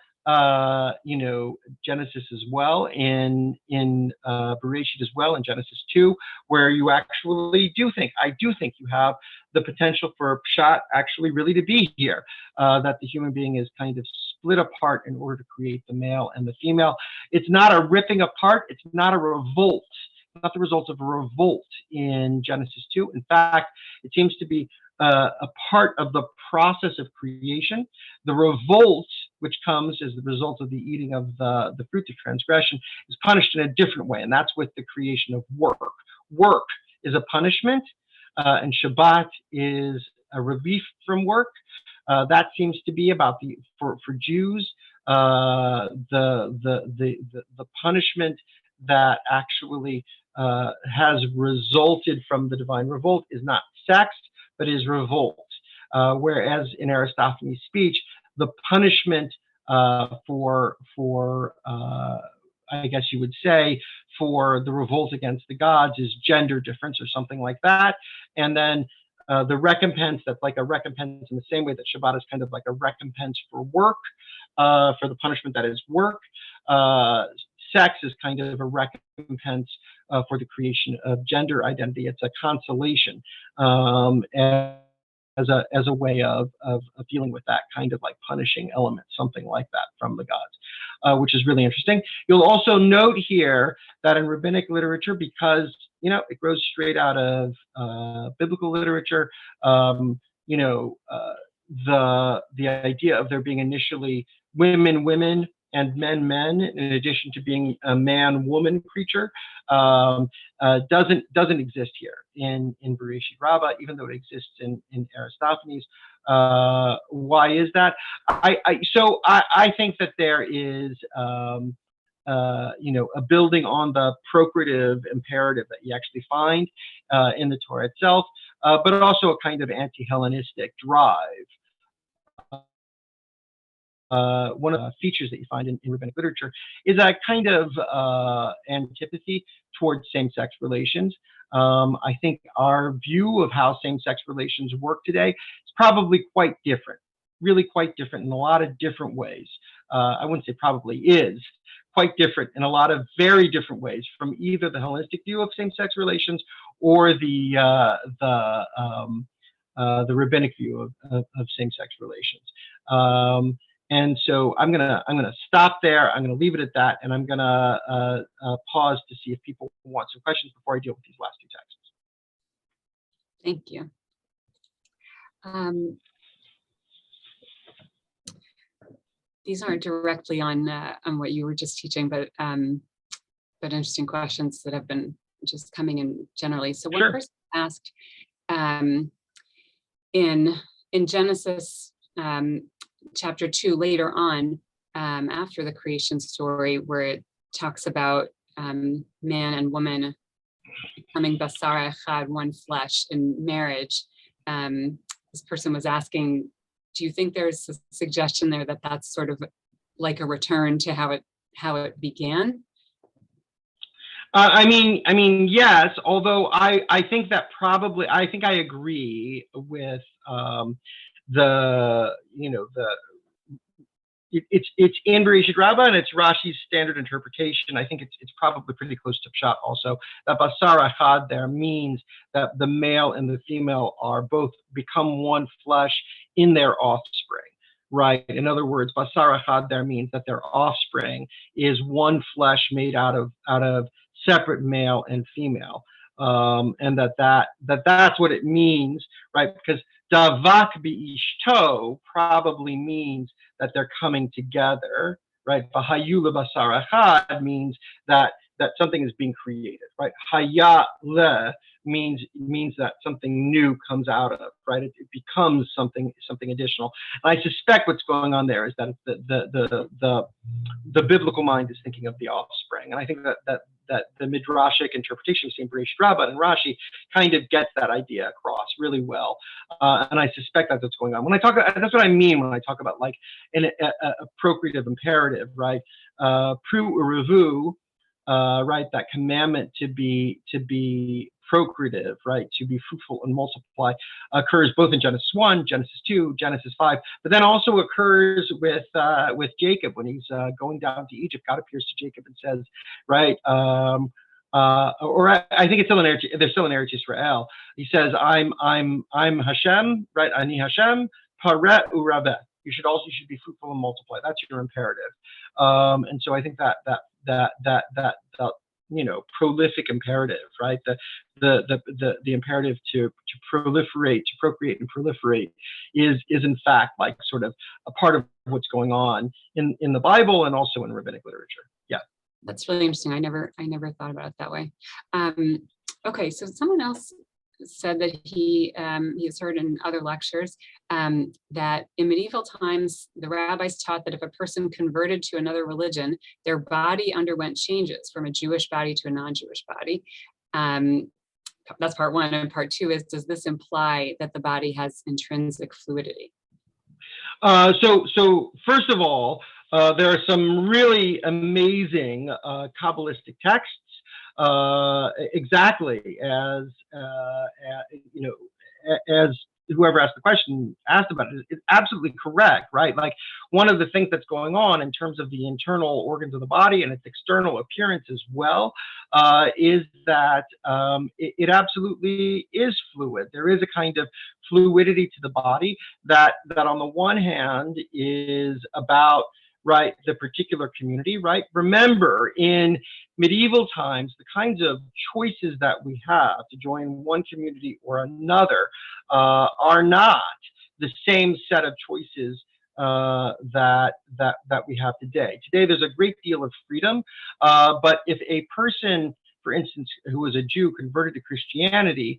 Genesis as well, in Bereshit as well, in Genesis 2, where you actually I do think you have the potential for Pshat actually really to be here, that the human being is kind of split apart in order to create the male and the female. It's not a ripping apart, it's not a revolt, not the result of a revolt in Genesis 2. In fact, it seems to be a part of the process of creation. The revolt, which comes as the result of the eating of the fruit of transgression, is punished in a different way, and that's with the creation of work. Work is a punishment, and Shabbat is a relief from work. That seems to be about for Jews, the punishment that actually has resulted from the divine revolt is not sex, but is revolt. Whereas in Aristophanes' speech, the punishment for I guess you would say, for the revolt against the gods is gender difference or something like that. And then the recompense, that's like a recompense in the same way that Shabbat is kind of like a recompense for work, for the punishment that is work. Sex is kind of a recompense for the creation of gender identity. It's a consolation as a way of dealing with that kind of like punishing element, something like that from the gods, which is really interesting. You'll also note here that in rabbinic literature, because it grows straight out of biblical literature, the idea of there being initially women and men, in addition to being a man-woman creature, doesn't exist here in Bereshit Rabbah, even though it exists in Aristophanes. Why is that? I think that there is a building on the procreative imperative that you actually find in the Torah itself, but also a kind of anti-Hellenistic drive. One of the features that you find in rabbinic literature is a kind of antipathy towards same-sex relations. I think our view of how same-sex relations work today is probably quite different, really quite different in a lot of different ways. I wouldn't say probably is, quite different in a lot of very different ways from either the Hellenistic view of same-sex relations or the rabbinic view of same-sex relations. And so I'm gonna stop there. I'm gonna leave it at that, and I'm gonna pause to see if people want some questions before I deal with these last two texts. Thank you. These aren't directly on what you were just teaching, but interesting questions that have been just coming in generally. So one person asked in Genesis chapter 2, later on, after the creation story, where it talks about man and woman becoming basar echad, one flesh in marriage. This person was asking, do you think there's a suggestion there that that's sort of like a return to how it began? I mean, yes. Although I think that probably I agree with it's in Bereshit Rabbah and it's Rashi's standard interpretation. I think it's probably pretty close to Pshat also. That basar echad there means that the male and the female are both become one flesh in their offspring, right? In other words, basar echad there means that their offspring is one flesh made out of separate male and female, and that's what it means, right? Because davak bi'ishto probably means that they're coming together, right? V'hayu lebasar echad means that something is being created, right? Haya le means that something new comes out of, right? It becomes something additional. And I suspect what's going on there is that the biblical mind is thinking of the offspring, and I think that the midrashic interpretation of Bereshit Rabbah and Rashi kind of gets that idea across really well, and I suspect that's what's going on. When I talk, that's what I mean when I talk about like a procreative imperative, right? Pru urevu, right? That commandment to be procreative, right? To be fruitful and multiply occurs both in Genesis 1, Genesis 2, Genesis 5, but then also occurs with Jacob when he's going down to Egypt. God appears to Jacob and says, right? Or I think it's still in Eretz Israel. He says, I'm Hashem, right? Ani Hashem, pareh u'rabeh. You should be fruitful and multiply. That's your imperative. And so I think that prolific imperative, right? The imperative to proliferate, to procreate and proliferate is in fact like sort of a part of what's going on in the Bible and also in rabbinic literature. Yeah. That's really interesting. I never thought about it that way. Okay, so someone else said that he has heard in other lectures that in medieval times, the rabbis taught that if a person converted to another religion, their body underwent changes from a Jewish body to a non-Jewish body. That's part one. And part two is, does this imply that the body has intrinsic fluidity? So first of all, there are some really amazing Kabbalistic texts, exactly as as whoever asked the question asked about it. It's absolutely correct, right? Like one of the things that's going on in terms of the internal organs of the body and its external appearance as well is that it absolutely is fluid. There is a kind of fluidity to the body that on the one hand is about, right, the particular community, right? Remember, in medieval times, the kinds of choices that we have to join one community or another are not the same set of choices that we have today. Today, there's a great deal of freedom, but if a person, for instance, who was a Jew converted to Christianity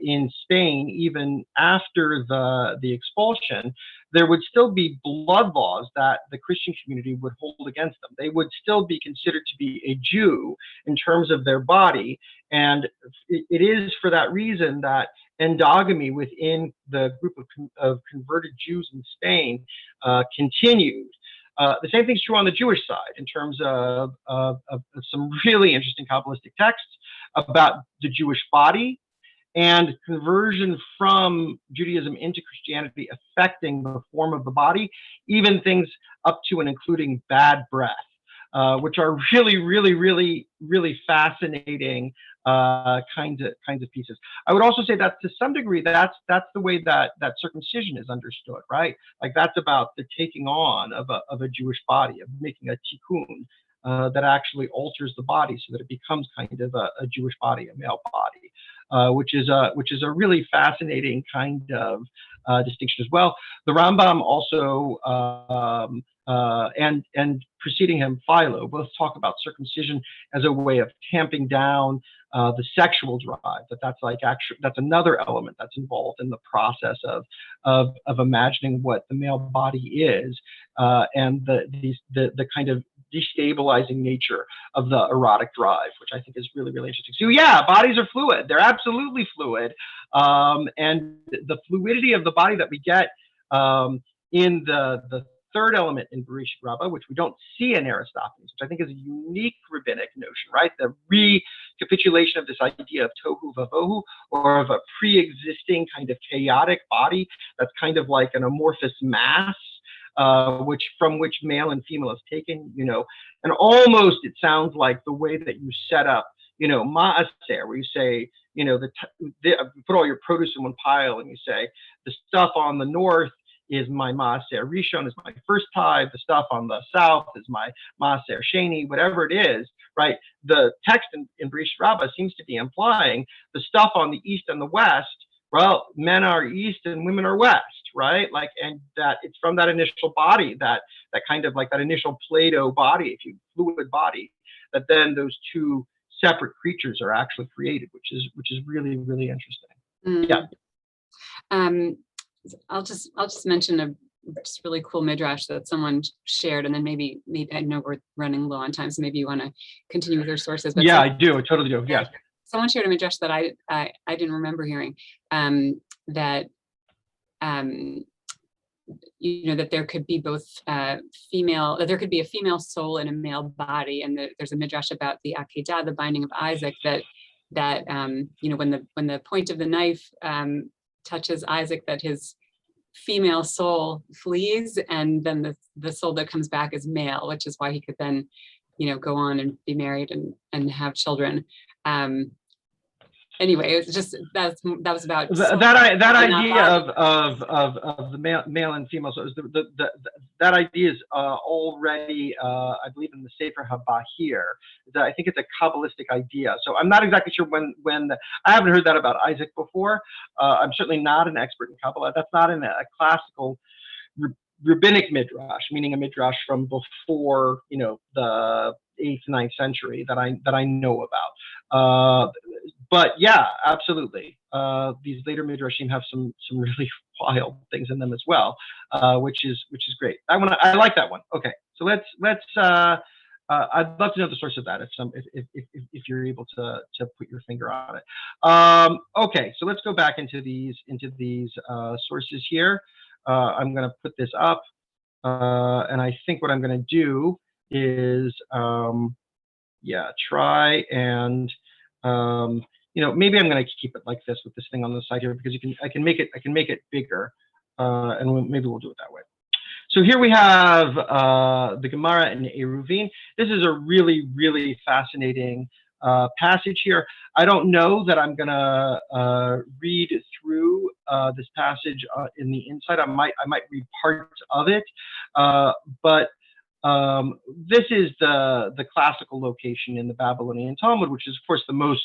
in Spain, even after the expulsion, there would still be blood laws that the Christian community would hold against them. They would still be considered to be a Jew in terms of their body. And it is for that reason that endogamy within the group of converted Jews in Spain continued. The same thing's true on the Jewish side in terms of some really interesting Kabbalistic texts about the Jewish body and conversion from Judaism into Christianity affecting the form of the body, even things up to and including bad breath, which are really, really, really, really fascinating kinds of pieces. I would also say that to some degree, that's the way that circumcision is understood, right? Like that's about the taking on of a Jewish body, of making a tikkun that actually alters the body so that it becomes kind of a Jewish body, a male body, which is a really fascinating kind of distinction as well. The Rambam also and preceding him, Philo, both talk about circumcision as a way of tamping down the sexual drive. That's another element that's involved in the process of imagining what the male body is, and the kind of destabilizing nature of the erotic drive, which I think is really, really interesting. So yeah, bodies are fluid. They're absolutely fluid. And the fluidity of the body that we get in the third element in Bereshit Rabbah, which we don't see in Aristophanes, which I think is a unique rabbinic notion, right? The recapitulation of this idea of tohu vavohu, or of a pre-existing kind of chaotic body that's kind of like an amorphous mass, from which male and female is taken, and almost it sounds like the way that you set up, maaser, where you say, put all your produce in one pile and you say, the stuff on the north is my maaser rishon, is my first tithe, the stuff on the south is my maaser sheni, whatever it is, right? The text in Bereshit Rabbah seems to be implying the stuff on the east and the west, well, men are east and women are west, right? And that it's from that initial body, that kind of like that initial Plato body, fluid body, that then those two separate creatures are actually created, which is really, really interesting. Yeah. I'll just mention a just really cool midrash that someone shared, and then maybe I know we're running low on time, so maybe you want to continue with your sources. But yeah, I do. I totally do. Yeah. Someone shared a midrash that I didn't remember hearing, that that there could be both that there could be a female soul and a male body, and there's a midrash about the akedah, the binding of Isaac, that when the point of the knife touches Isaac, that his female soul flees, and then the soul that comes back is male, which is why he could then go on and be married and have children. Anyway, it's just that was about that idea of the male and female. So that idea is already, I believe, in the Sefer HaBahir. I think it's a Kabbalistic idea. So I'm not exactly sure when I haven't heard that about Isaac before. I'm certainly not an expert in Kabbalah. That's not in a classical rabbinic midrash, meaning a midrash from before the 8th, 9th century that I know about. But yeah, absolutely. These later midrashim have some really wild things in them as well, which is great. I like that one. Okay, so let's I'd love to know the source of that if you're able to put your finger on it. Okay, so let's go back into these sources here. I'm going to put this up, and I think what I'm going to do is try and maybe I'm going to keep it like this with this thing on the side here, because I can make it bigger, and maybe we'll do it that way. So here we have the Gemara in Eruvin. This is a really, really fascinating passage here. I don't know that I'm going to read through this passage in the inside. I might read parts of it, but this is the classical location in the Babylonian Talmud, which is, of course, the most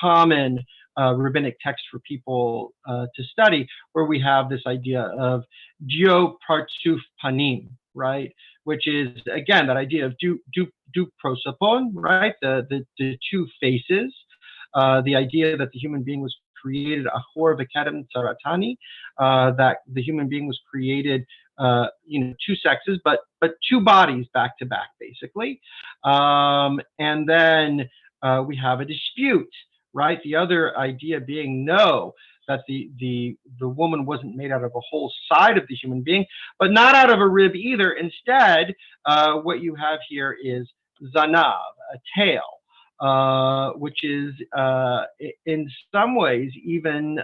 common rabbinic text for people to study, where we have this idea of dio partsuf panim, right? Which is, again, that idea of du prosopon, right? The two faces, the idea that the human being was created achor v'kedem tzaratani, that the human being was created two sexes, but two bodies back to back, basically. And then we have a dispute, right? The other idea being that the woman wasn't made out of a whole side of the human being, but not out of a rib either. Instead, what you have here is zanav, a tail, which is in some ways even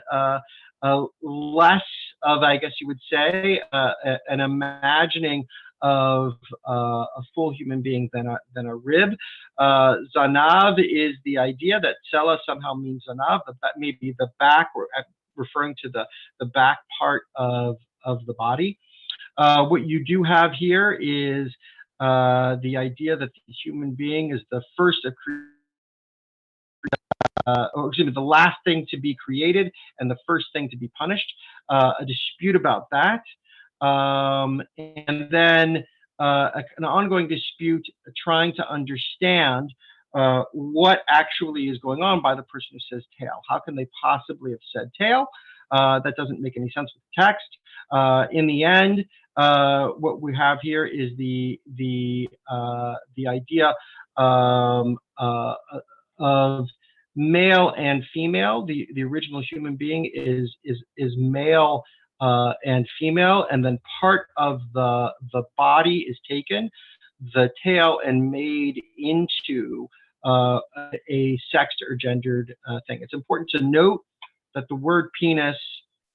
less of, I guess you would say, an imagining of a full human being than a rib. Zanav is the idea that Tsela somehow means zanav, but that may be the back, or referring to the back part of the body. What you do have here is the idea that the human being is the first the last thing to be created and the first thing to be punished. A dispute about that. And then an ongoing dispute trying to understand what actually is going on by the person who says tail. How can they possibly have said tail? That doesn't make any sense with the text. In the end, what we have here is the idea of male and female. The original human being is male and female, and then part of the body is taken, the tail, and made into a sexed or gendered thing. It's important to note that the word penis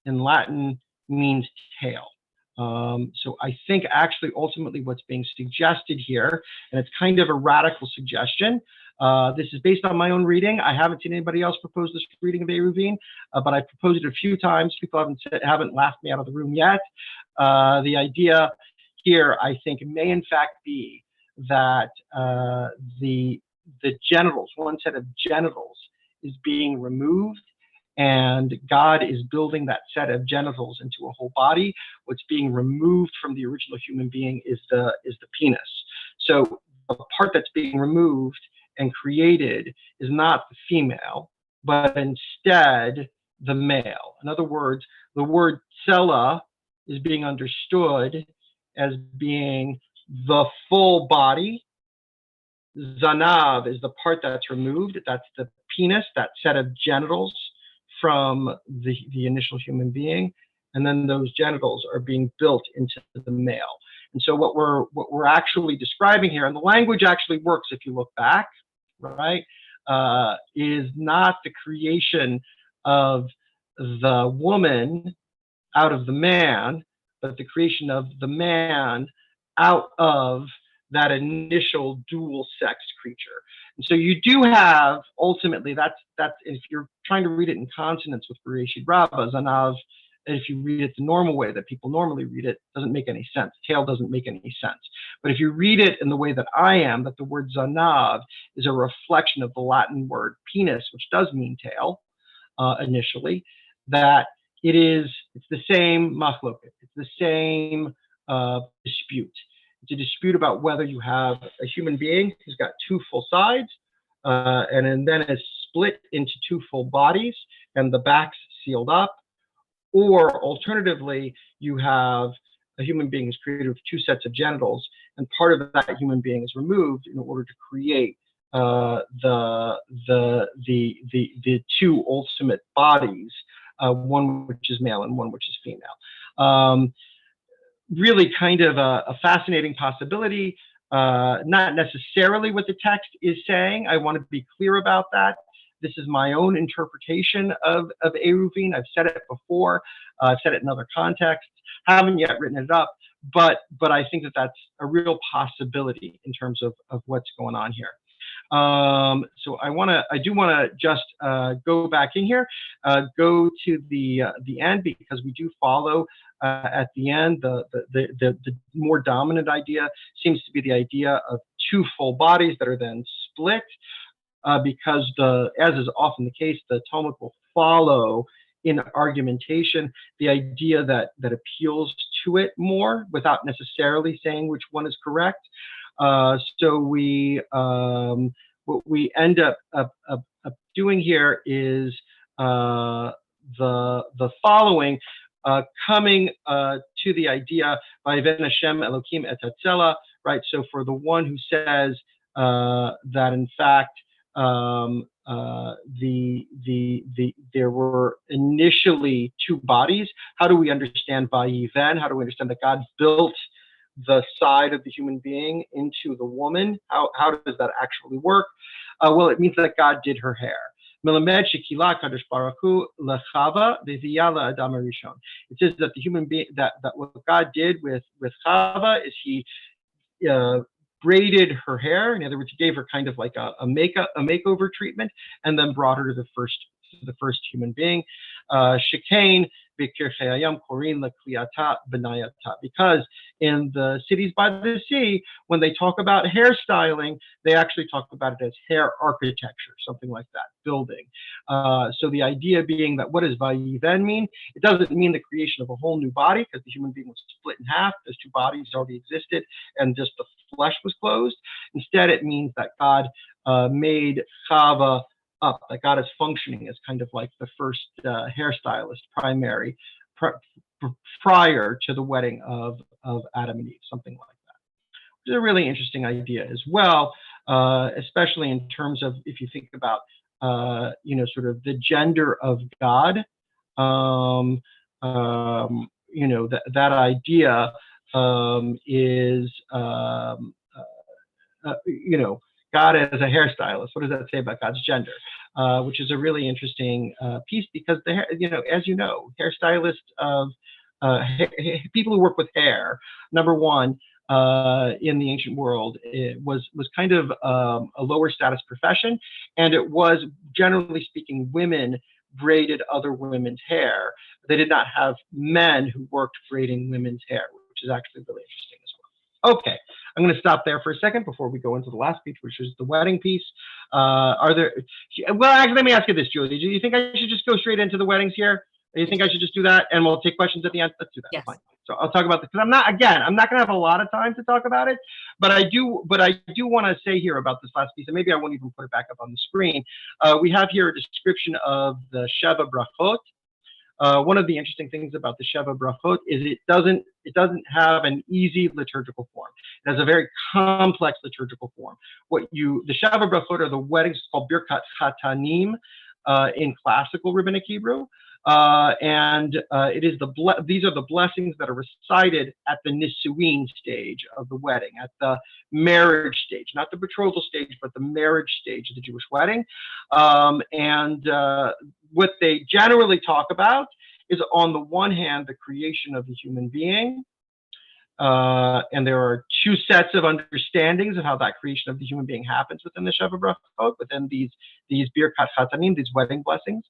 in Latin means tail. So I think actually ultimately what's being suggested here, and it's kind of a radical suggestion, this is based on my own reading. I haven't seen anybody else propose this reading of Eruvin, but I've proposed it a few times. People haven't laughed me out of the room yet. The idea here, I think, may in fact be that the genitals, one set of genitals, is being removed, and God is building that set of genitals into a whole body. What's being removed from the original human being is the penis. So the part that's being removed and created is not the female, but instead the male. In other words, the word tsela is being understood as being the full body. Zanav is the part that's removed. That's the penis, that set of genitals from the initial human being, and then those genitals are being built into the male. And so what we're actually describing here, and the language actually works if you look back, right, is not the creation of the woman out of the man, but the creation of the man out of that initial dual sex creature. And so you do have, ultimately, that's if you're trying to read it in consonance with Bereshit Rabbah, Zanav, if you read it the normal way that people normally read it, doesn't make any sense. Tail doesn't make any sense. But if you read it in the way that I am, that the word Zanav is a reflection of the Latin word penis, which does mean tail, initially, that it's the same machloket, it's the same dispute. It's a dispute about whether you have a human being who's got two full sides, and then is split into two full bodies, and the back's sealed up, or alternatively, you have a human being who's created with two sets of genitals, and part of that human being is removed in order to create the two ultimate bodies, one which is male and one which is female. Really kind of a fascinating possibility, not necessarily what the text is saying. I want to be clear about that. This is my own interpretation of Eruvin. I've said it before. I've said it in other contexts. Haven't yet written it up, but I think that that's a real possibility in terms of what's going on here. So I do want to just go back in here, go to the end, because we do follow at the end. The more dominant idea seems to be the idea of two full bodies that are then split, because as is often the case, the Talmud will follow in argumentation the idea that appeals to it more without necessarily saying which one is correct. So what we end up doing here is the following, coming to the idea by Ven Hashem Elokim et Hatzela, right? So for the one who says that in fact there were initially two bodies, how do we understand Vayiven? How do we understand that God built the side of the human being into the woman? How does that actually work? Well, it means that God did her hair. It says that the human being, that what God did with Chava is he braided her hair. In other words, he gave her kind of like a makeover treatment, and then brought her to the first human being. Shekain because in the cities by the sea, when they talk about hairstyling, they actually talk about it as hair architecture, something like that, building. So the idea being that what does Vayiven mean? It doesn't mean the creation of a whole new body, because the human being was split in half. Those two bodies already existed, and just the flesh was closed. Instead, it means that God made Chava up, that God is functioning as kind of like the first hairstylist, prior to the wedding of Adam and Eve, something like that. Which is a really interesting idea as well, especially in terms of if you think about sort of the gender of God. That idea is God as a hairstylist. What does that say about God's gender? Which is a really interesting piece, because as you know, hairstylists of people who work with hair, number one, in the ancient world, it was kind of a lower status profession, and it was, generally speaking, women braided other women's hair. They did not have men who worked braiding women's hair, which is actually really interesting as well. Okay, I'm going to stop there for a second before we go into the last piece, which is the wedding piece. Well, actually, let me ask you this, Julie. Do you think I should just go straight into the weddings here? Do you think I should just do that, and we'll take questions at the end? Let's do that. Yes. Fine. So I'll talk about this, because I'm not going to have a lot of time to talk about it, but I do want to say here about this last piece, and maybe I won't even put it back up on the screen. We have here a description of the Sheva Brachot. One of the interesting things about the Sheva Brachot is it doesn't have an easy liturgical form. It has a very complex liturgical form. The Sheva Brachot are the weddings called Birkat Chatanim in classical Rabbinic Hebrew. It is these are the blessings that are recited at the Nisuin stage of the wedding, at the marriage stage, not the betrothal stage, but the marriage stage of the Jewish wedding. What they generally talk about is, on the one hand, the creation of the human being. And there are two sets of understandings of how that creation of the human being happens within the Sheva Brachot, within these Birkat Chatanim, these wedding blessings.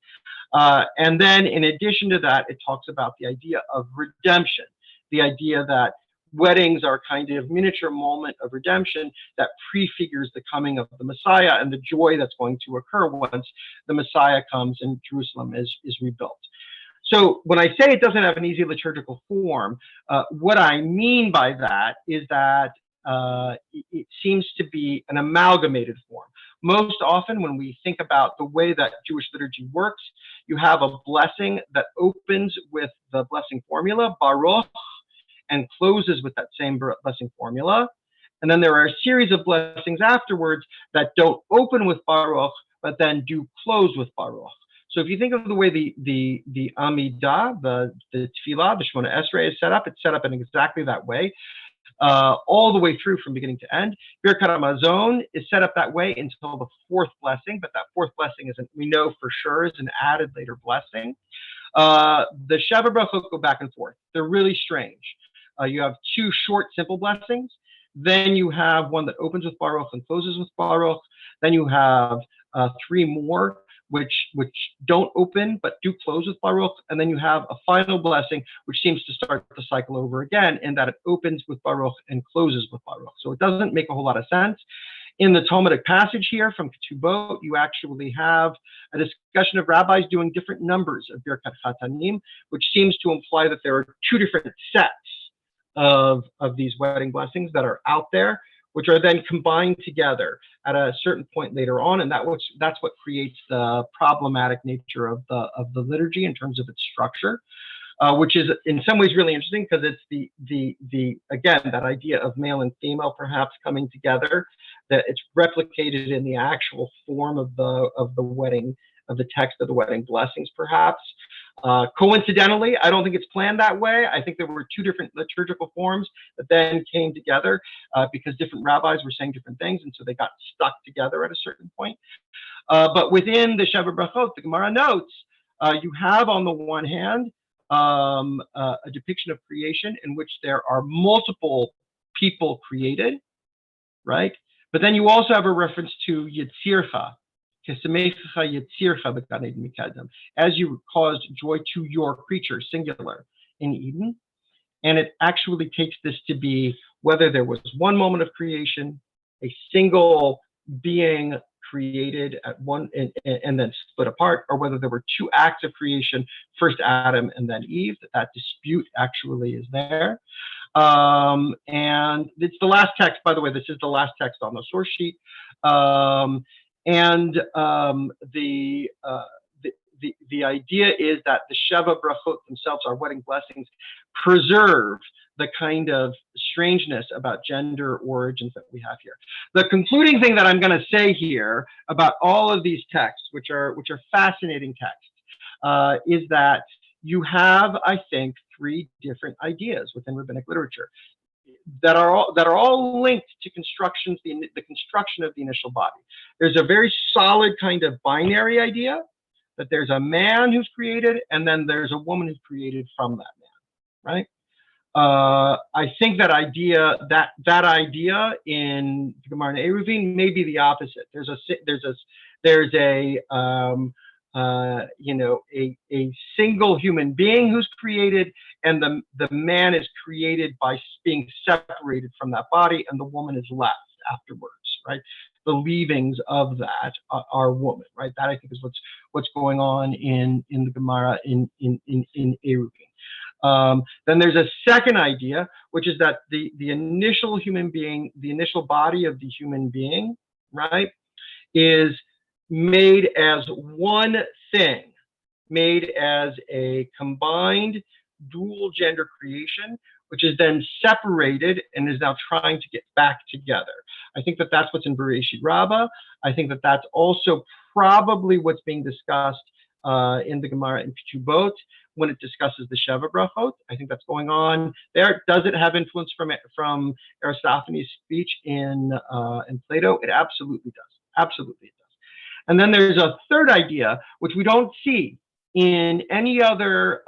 And then, in addition to that, it talks about the idea of redemption, the idea that weddings are kind of miniature moment of redemption that prefigures the coming of the Messiah and the joy that's going to occur once the Messiah comes and Jerusalem is rebuilt. So when I say it doesn't have an easy liturgical form, what I mean by that is that it seems to be an amalgamated form. Most often when we think about the way that Jewish liturgy works, you have a blessing that opens with the blessing formula, Baruch, and closes with that same blessing formula. And then there are a series of blessings afterwards that don't open with Baruch, but then do close with Baruch. So if you think of the way the Amidah, the Tefillah, the Shemona Esrei is set up, it's set up in exactly that way, all the way through from beginning to end. Birkat Hamazon is set up that way until the fourth blessing, but that fourth blessing we know for sure is an added later blessing. The Sheva Brachot go back and forth. They're really strange. You have two short, simple blessings. Then you have one that opens with Baruch and closes with Baruch. Then you have three more which don't open but do close with Baruch, and then you have a final blessing which seems to start the cycle over again, in that it opens with Baruch and closes with Baruch. So it doesn't make a whole lot of sense. In the Talmudic passage here from Ketubot, you actually have a discussion of rabbis doing different numbers of Birkat Chatanim, which seems to imply that there are two different sets of these wedding blessings that are out there, which are then combined together at a certain point later on, and that's what creates the problematic nature of the liturgy in terms of its structure, which is in some ways really interesting, because it's the again, that idea of male and female perhaps coming together, that it's replicated in the actual form of the wedding, of the text of the wedding blessings perhaps. Coincidentally, I don't think it's planned that way. I think there were two different liturgical forms that then came together because different rabbis were saying different things, and so they got stuck together at a certain point. But within the Sheva Brachot, the Gemara notes, you have on the one hand a depiction of creation in which there are multiple people created, right? But then you also have a reference to Yitzircha, as you caused joy to your creature, singular, in Eden. And it actually takes this to be whether there was one moment of creation, a single being created at one and then split apart, or whether there were two acts of creation, first Adam and then Eve. That dispute actually is there. And it's the last text, by the way, this is the last text on the source sheet. The the idea is that the Sheva Brachot themselves, our wedding blessings, preserve the kind of strangeness about gender origins that we have here. The concluding thing that I'm going to say here about all of these texts, which are fascinating texts, is that you have, I think, three different ideas within rabbinic literature that are all linked to constructions, the construction of the initial body. There's a very solid kind of binary idea that there's a man who's created, and then there's a woman who's created from that man, right? I think that idea in Gemara and Eruvin may be the opposite. There's a single human being who's created, and the man is created by being separated from that body, and the woman is left afterwards, right? The leavings of that are woman, right? That I think is what's going on in the Gemara in Eruvin. Then there's a second idea, which is that the initial human being, the initial body of the human being, right, is made as one thing, made as a combined dual gender creation, which is then separated and is now trying to get back together. I think that that's what's in Bereshit Rabbah. I think that that's also probably what's being discussed in the Gemara in Ketubot when it discusses the Sheva Brachot. I think that's going on there. Does it have influence from Aristophanes' speech in Plato? It absolutely does. Absolutely it does. And then there's a third idea, which we don't see in any other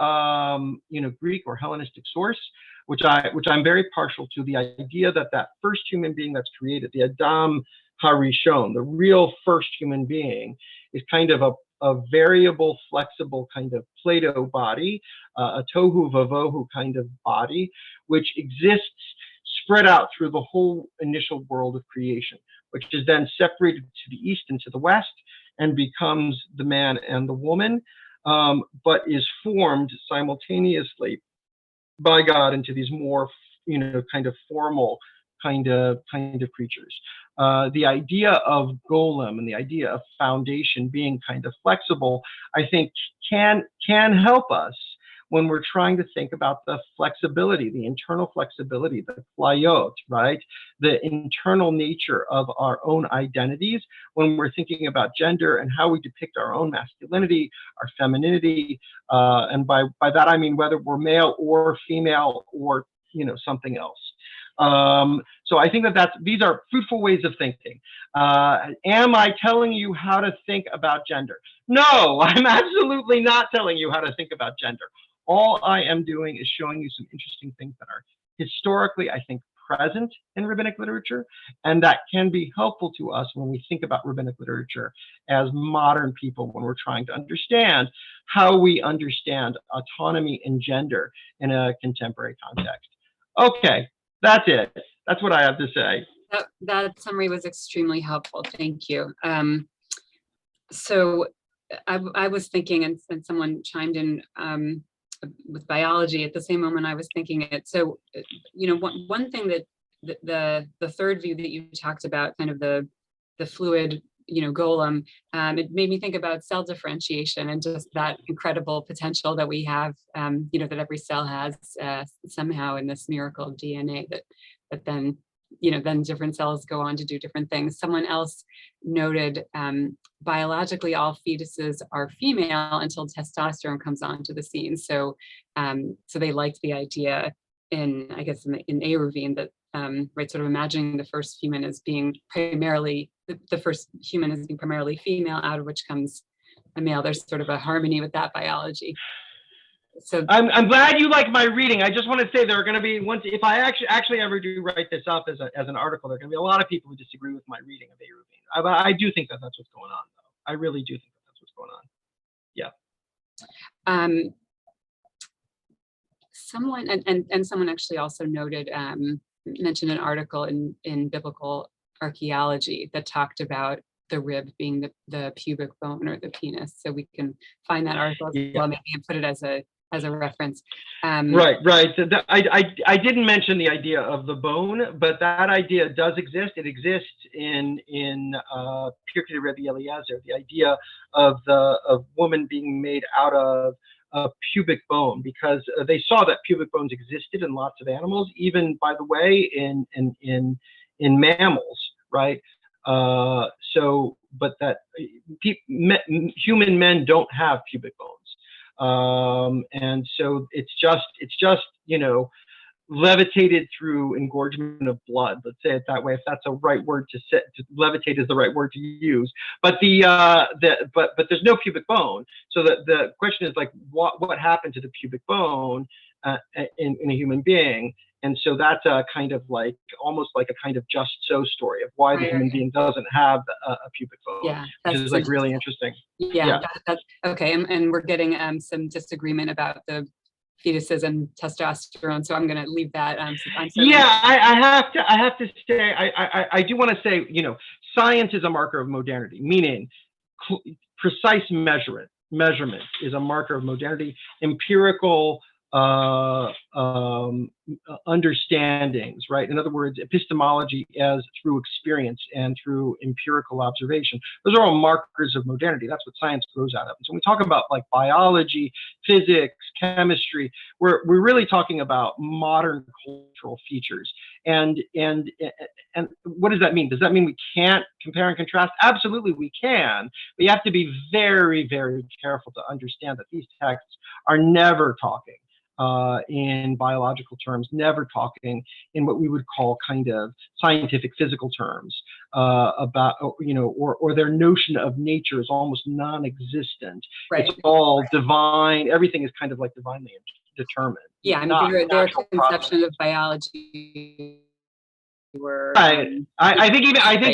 Greek or Hellenistic source, which I'm very partial to, the idea that first human being that's created, the Adam Harishon, the real first human being, is kind of a variable, flexible kind of Plato body, a tohu vavohu kind of body, which exists spread out through the whole initial world of creation, which is then separated to the east and to the west and becomes the man and the woman, but is formed simultaneously by God into these more, kind of formal kind of creatures. The idea of golem and the idea of foundation being kind of flexible, I think can help us when we're trying to think about the flexibility, the internal flexibility, the playot, right? The internal nature of our own identities when we're thinking about gender and how we depict our own masculinity, our femininity, and by that I mean whether we're male or female or something else. So I think that these are fruitful ways of thinking. Am I telling you how to think about gender? No, I'm absolutely not telling you how to think about gender. All I am doing is showing you some interesting things that are historically, I think, present in rabbinic literature, and that can be helpful to us when we think about rabbinic literature as modern people, when we're trying to understand how we understand autonomy and gender in a contemporary context. Okay, that's it. That's what I have to say. That summary was extremely helpful. Thank you. So I was thinking, and someone chimed in with biology at the same moment I was thinking it. So, one thing that the third view that you talked about, kind of the fluid, golem, it made me think about cell differentiation and just that incredible potential that we have, that every cell has somehow in this miracle of DNA that then different cells go on to do different things. Someone else noted biologically all fetuses are female until testosterone comes onto the scene. So they liked the idea in Eruvin that sort of imagining the first human as being primarily female, out of which comes a male. There's sort of a harmony with that biology. So I'm glad you like my reading. I just want to say there are going to be if I actually ever do write this up as an article, there are going to be a lot of people who disagree with my reading of Eruvin. I do think that's what's going on, though. I really do think that's what's going on. Yeah. Someone and someone actually also noted mentioned an article in biblical archaeology that talked about the rib being the pubic bone or the penis. So we can find that article as well, maybe, and put it as a as a reference. Right. I didn't mention the idea of the bone, but that idea does exist. It exists in Pirkei Rebbe Eliezer, the idea of woman being made out of a pubic bone, because they saw that pubic bones existed in lots of animals, even, by the way, in mammals, right? But that human men don't have pubic bones, and so it's just levitated through engorgement of blood. Let's say it that way, if that's a right word to say. Levitate is the right word to use. But but there's no pubic bone. So the question is, like, what happened to the pubic bone in a human being? And so that's a kind of like, almost like a kind of just so story of why the human being doesn't have a pubic bone. Yeah, which is like really interesting. Yeah. That's okay. And we're getting some disagreement about the fetuses and testosterone, so I'm going to leave that. I have to say, I do want to say, science is a marker of modernity, meaning precise measurement is a marker of modernity. Empirical understandings, right? In other words, epistemology as through experience and through empirical observation. Those are all markers of modernity. That's what science grows out of. And so when we talk about like biology, physics, chemistry, we're really talking about modern cultural features. And what does that mean? Does that mean we can't compare and contrast? Absolutely, we can. But you have to be very, very careful to understand that these texts are never talking in biological terms, never talking in what we would call kind of scientific physical terms about, or their notion of nature is almost non-existent. Right. It's all divine. Everything is kind of like divinely determined. Yeah, I mean, their conception of biology were. Right. I think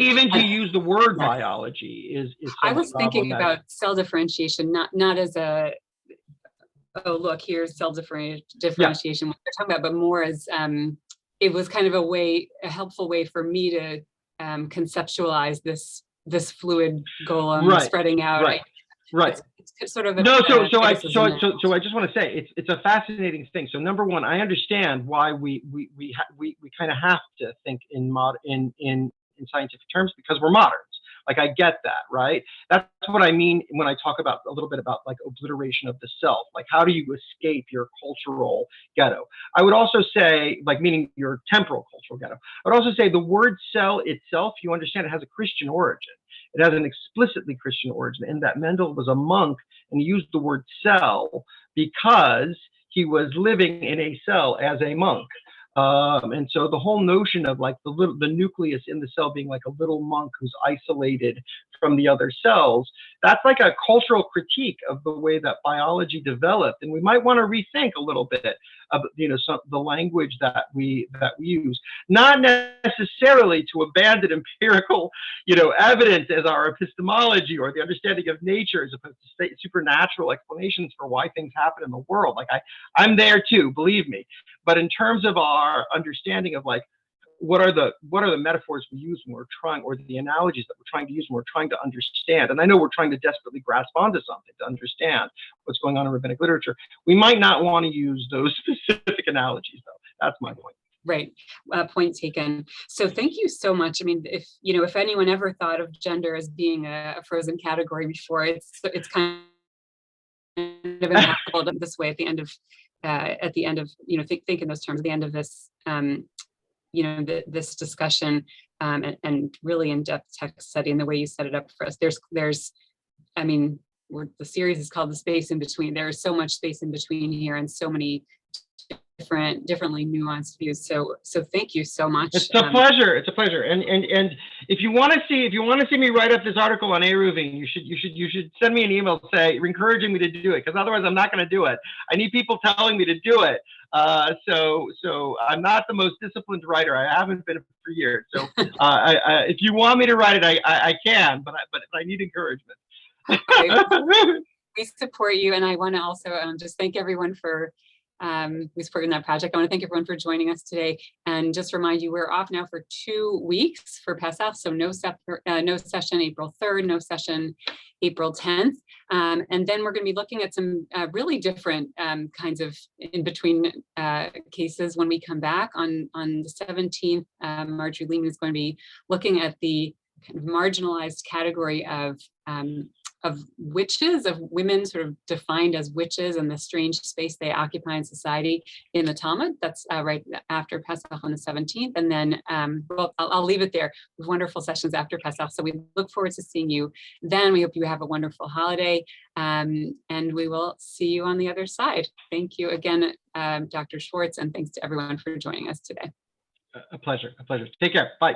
even to use the word biology is. I was thinking about cell differentiation, not as a, oh, look, here's cell differentiation, what they're talking about, but more as it was kind of a helpful way for me to conceptualize this fluid golem spreading out. Right. It's sort of I just want to say it's a fascinating thing. So number one, I understand why we kind of have to think in scientific terms, because we're moderns. Like, I get that, right? That's what I mean when I talk about a little bit about like obliteration of the self. Like, how do you escape your cultural ghetto? I would also say, like, meaning your temporal cultural ghetto. I would also say the word cell itself, you understand, it has a Christian origin. It has an explicitly Christian origin in that Mendel was a monk and he used the word cell because he was living in a cell as a monk. And so the whole notion of like the nucleus in the cell being like a little monk who's isolated from the other cells, that's like a cultural critique of the way that biology developed. And we might want to rethink a little bit of, the language that we use, not necessarily to abandon empirical, evidence as our epistemology or the understanding of nature, as opposed to supernatural explanations for why things happen in the world. Like I'm there too, believe me. But in terms of our understanding of like, what are the metaphors we use when we're trying, or the analogies that we're trying to use when we're trying to understand? And I know we're trying to desperately grasp onto something to understand what's going on in rabbinic literature. We might not want to use those specific analogies, though. That's my point. Right. Point taken. So thank you so much. I mean, if anyone ever thought of gender as being a frozen category before, it's kind of impossible this way at the end of think in those terms at the end of this this discussion and really in-depth text study, and the way you set it up for us. There's the series is called The Space in Between. There is so much space in between here and so many differently nuanced views. So thank you so much. It's a pleasure. It's a pleasure. And if you want to see me write up this article on Eruvin, you should send me an email encouraging me to do it, because otherwise I'm not going to do it. I need people telling me to do it. So I'm not the most disciplined writer. I haven't been for years. So if you want me to write it, I can, but I need encouragement. We support you, and I want to also just thank everyone for we supported in that project. I want to thank everyone for joining us today, and just remind you we're off now for 2 weeks for Pesach, so no session April 3rd, no session April 10th, and then we're going to be looking at some really different kinds of in-between cases when we come back on the 17th. Marjorie Lehman is going to be looking at the kind of marginalized category of witches, of women sort of defined as witches, and the strange space they occupy in society in the Talmud. That's right after Pesach on the 17th. And then well, I'll leave it there with wonderful sessions after Pesach. So we look forward to seeing you then. We hope you have a wonderful holiday, and we will see you on the other side. Thank you again, Dr. Schwartz, and thanks to everyone for joining us today. A pleasure. Take care. Bye.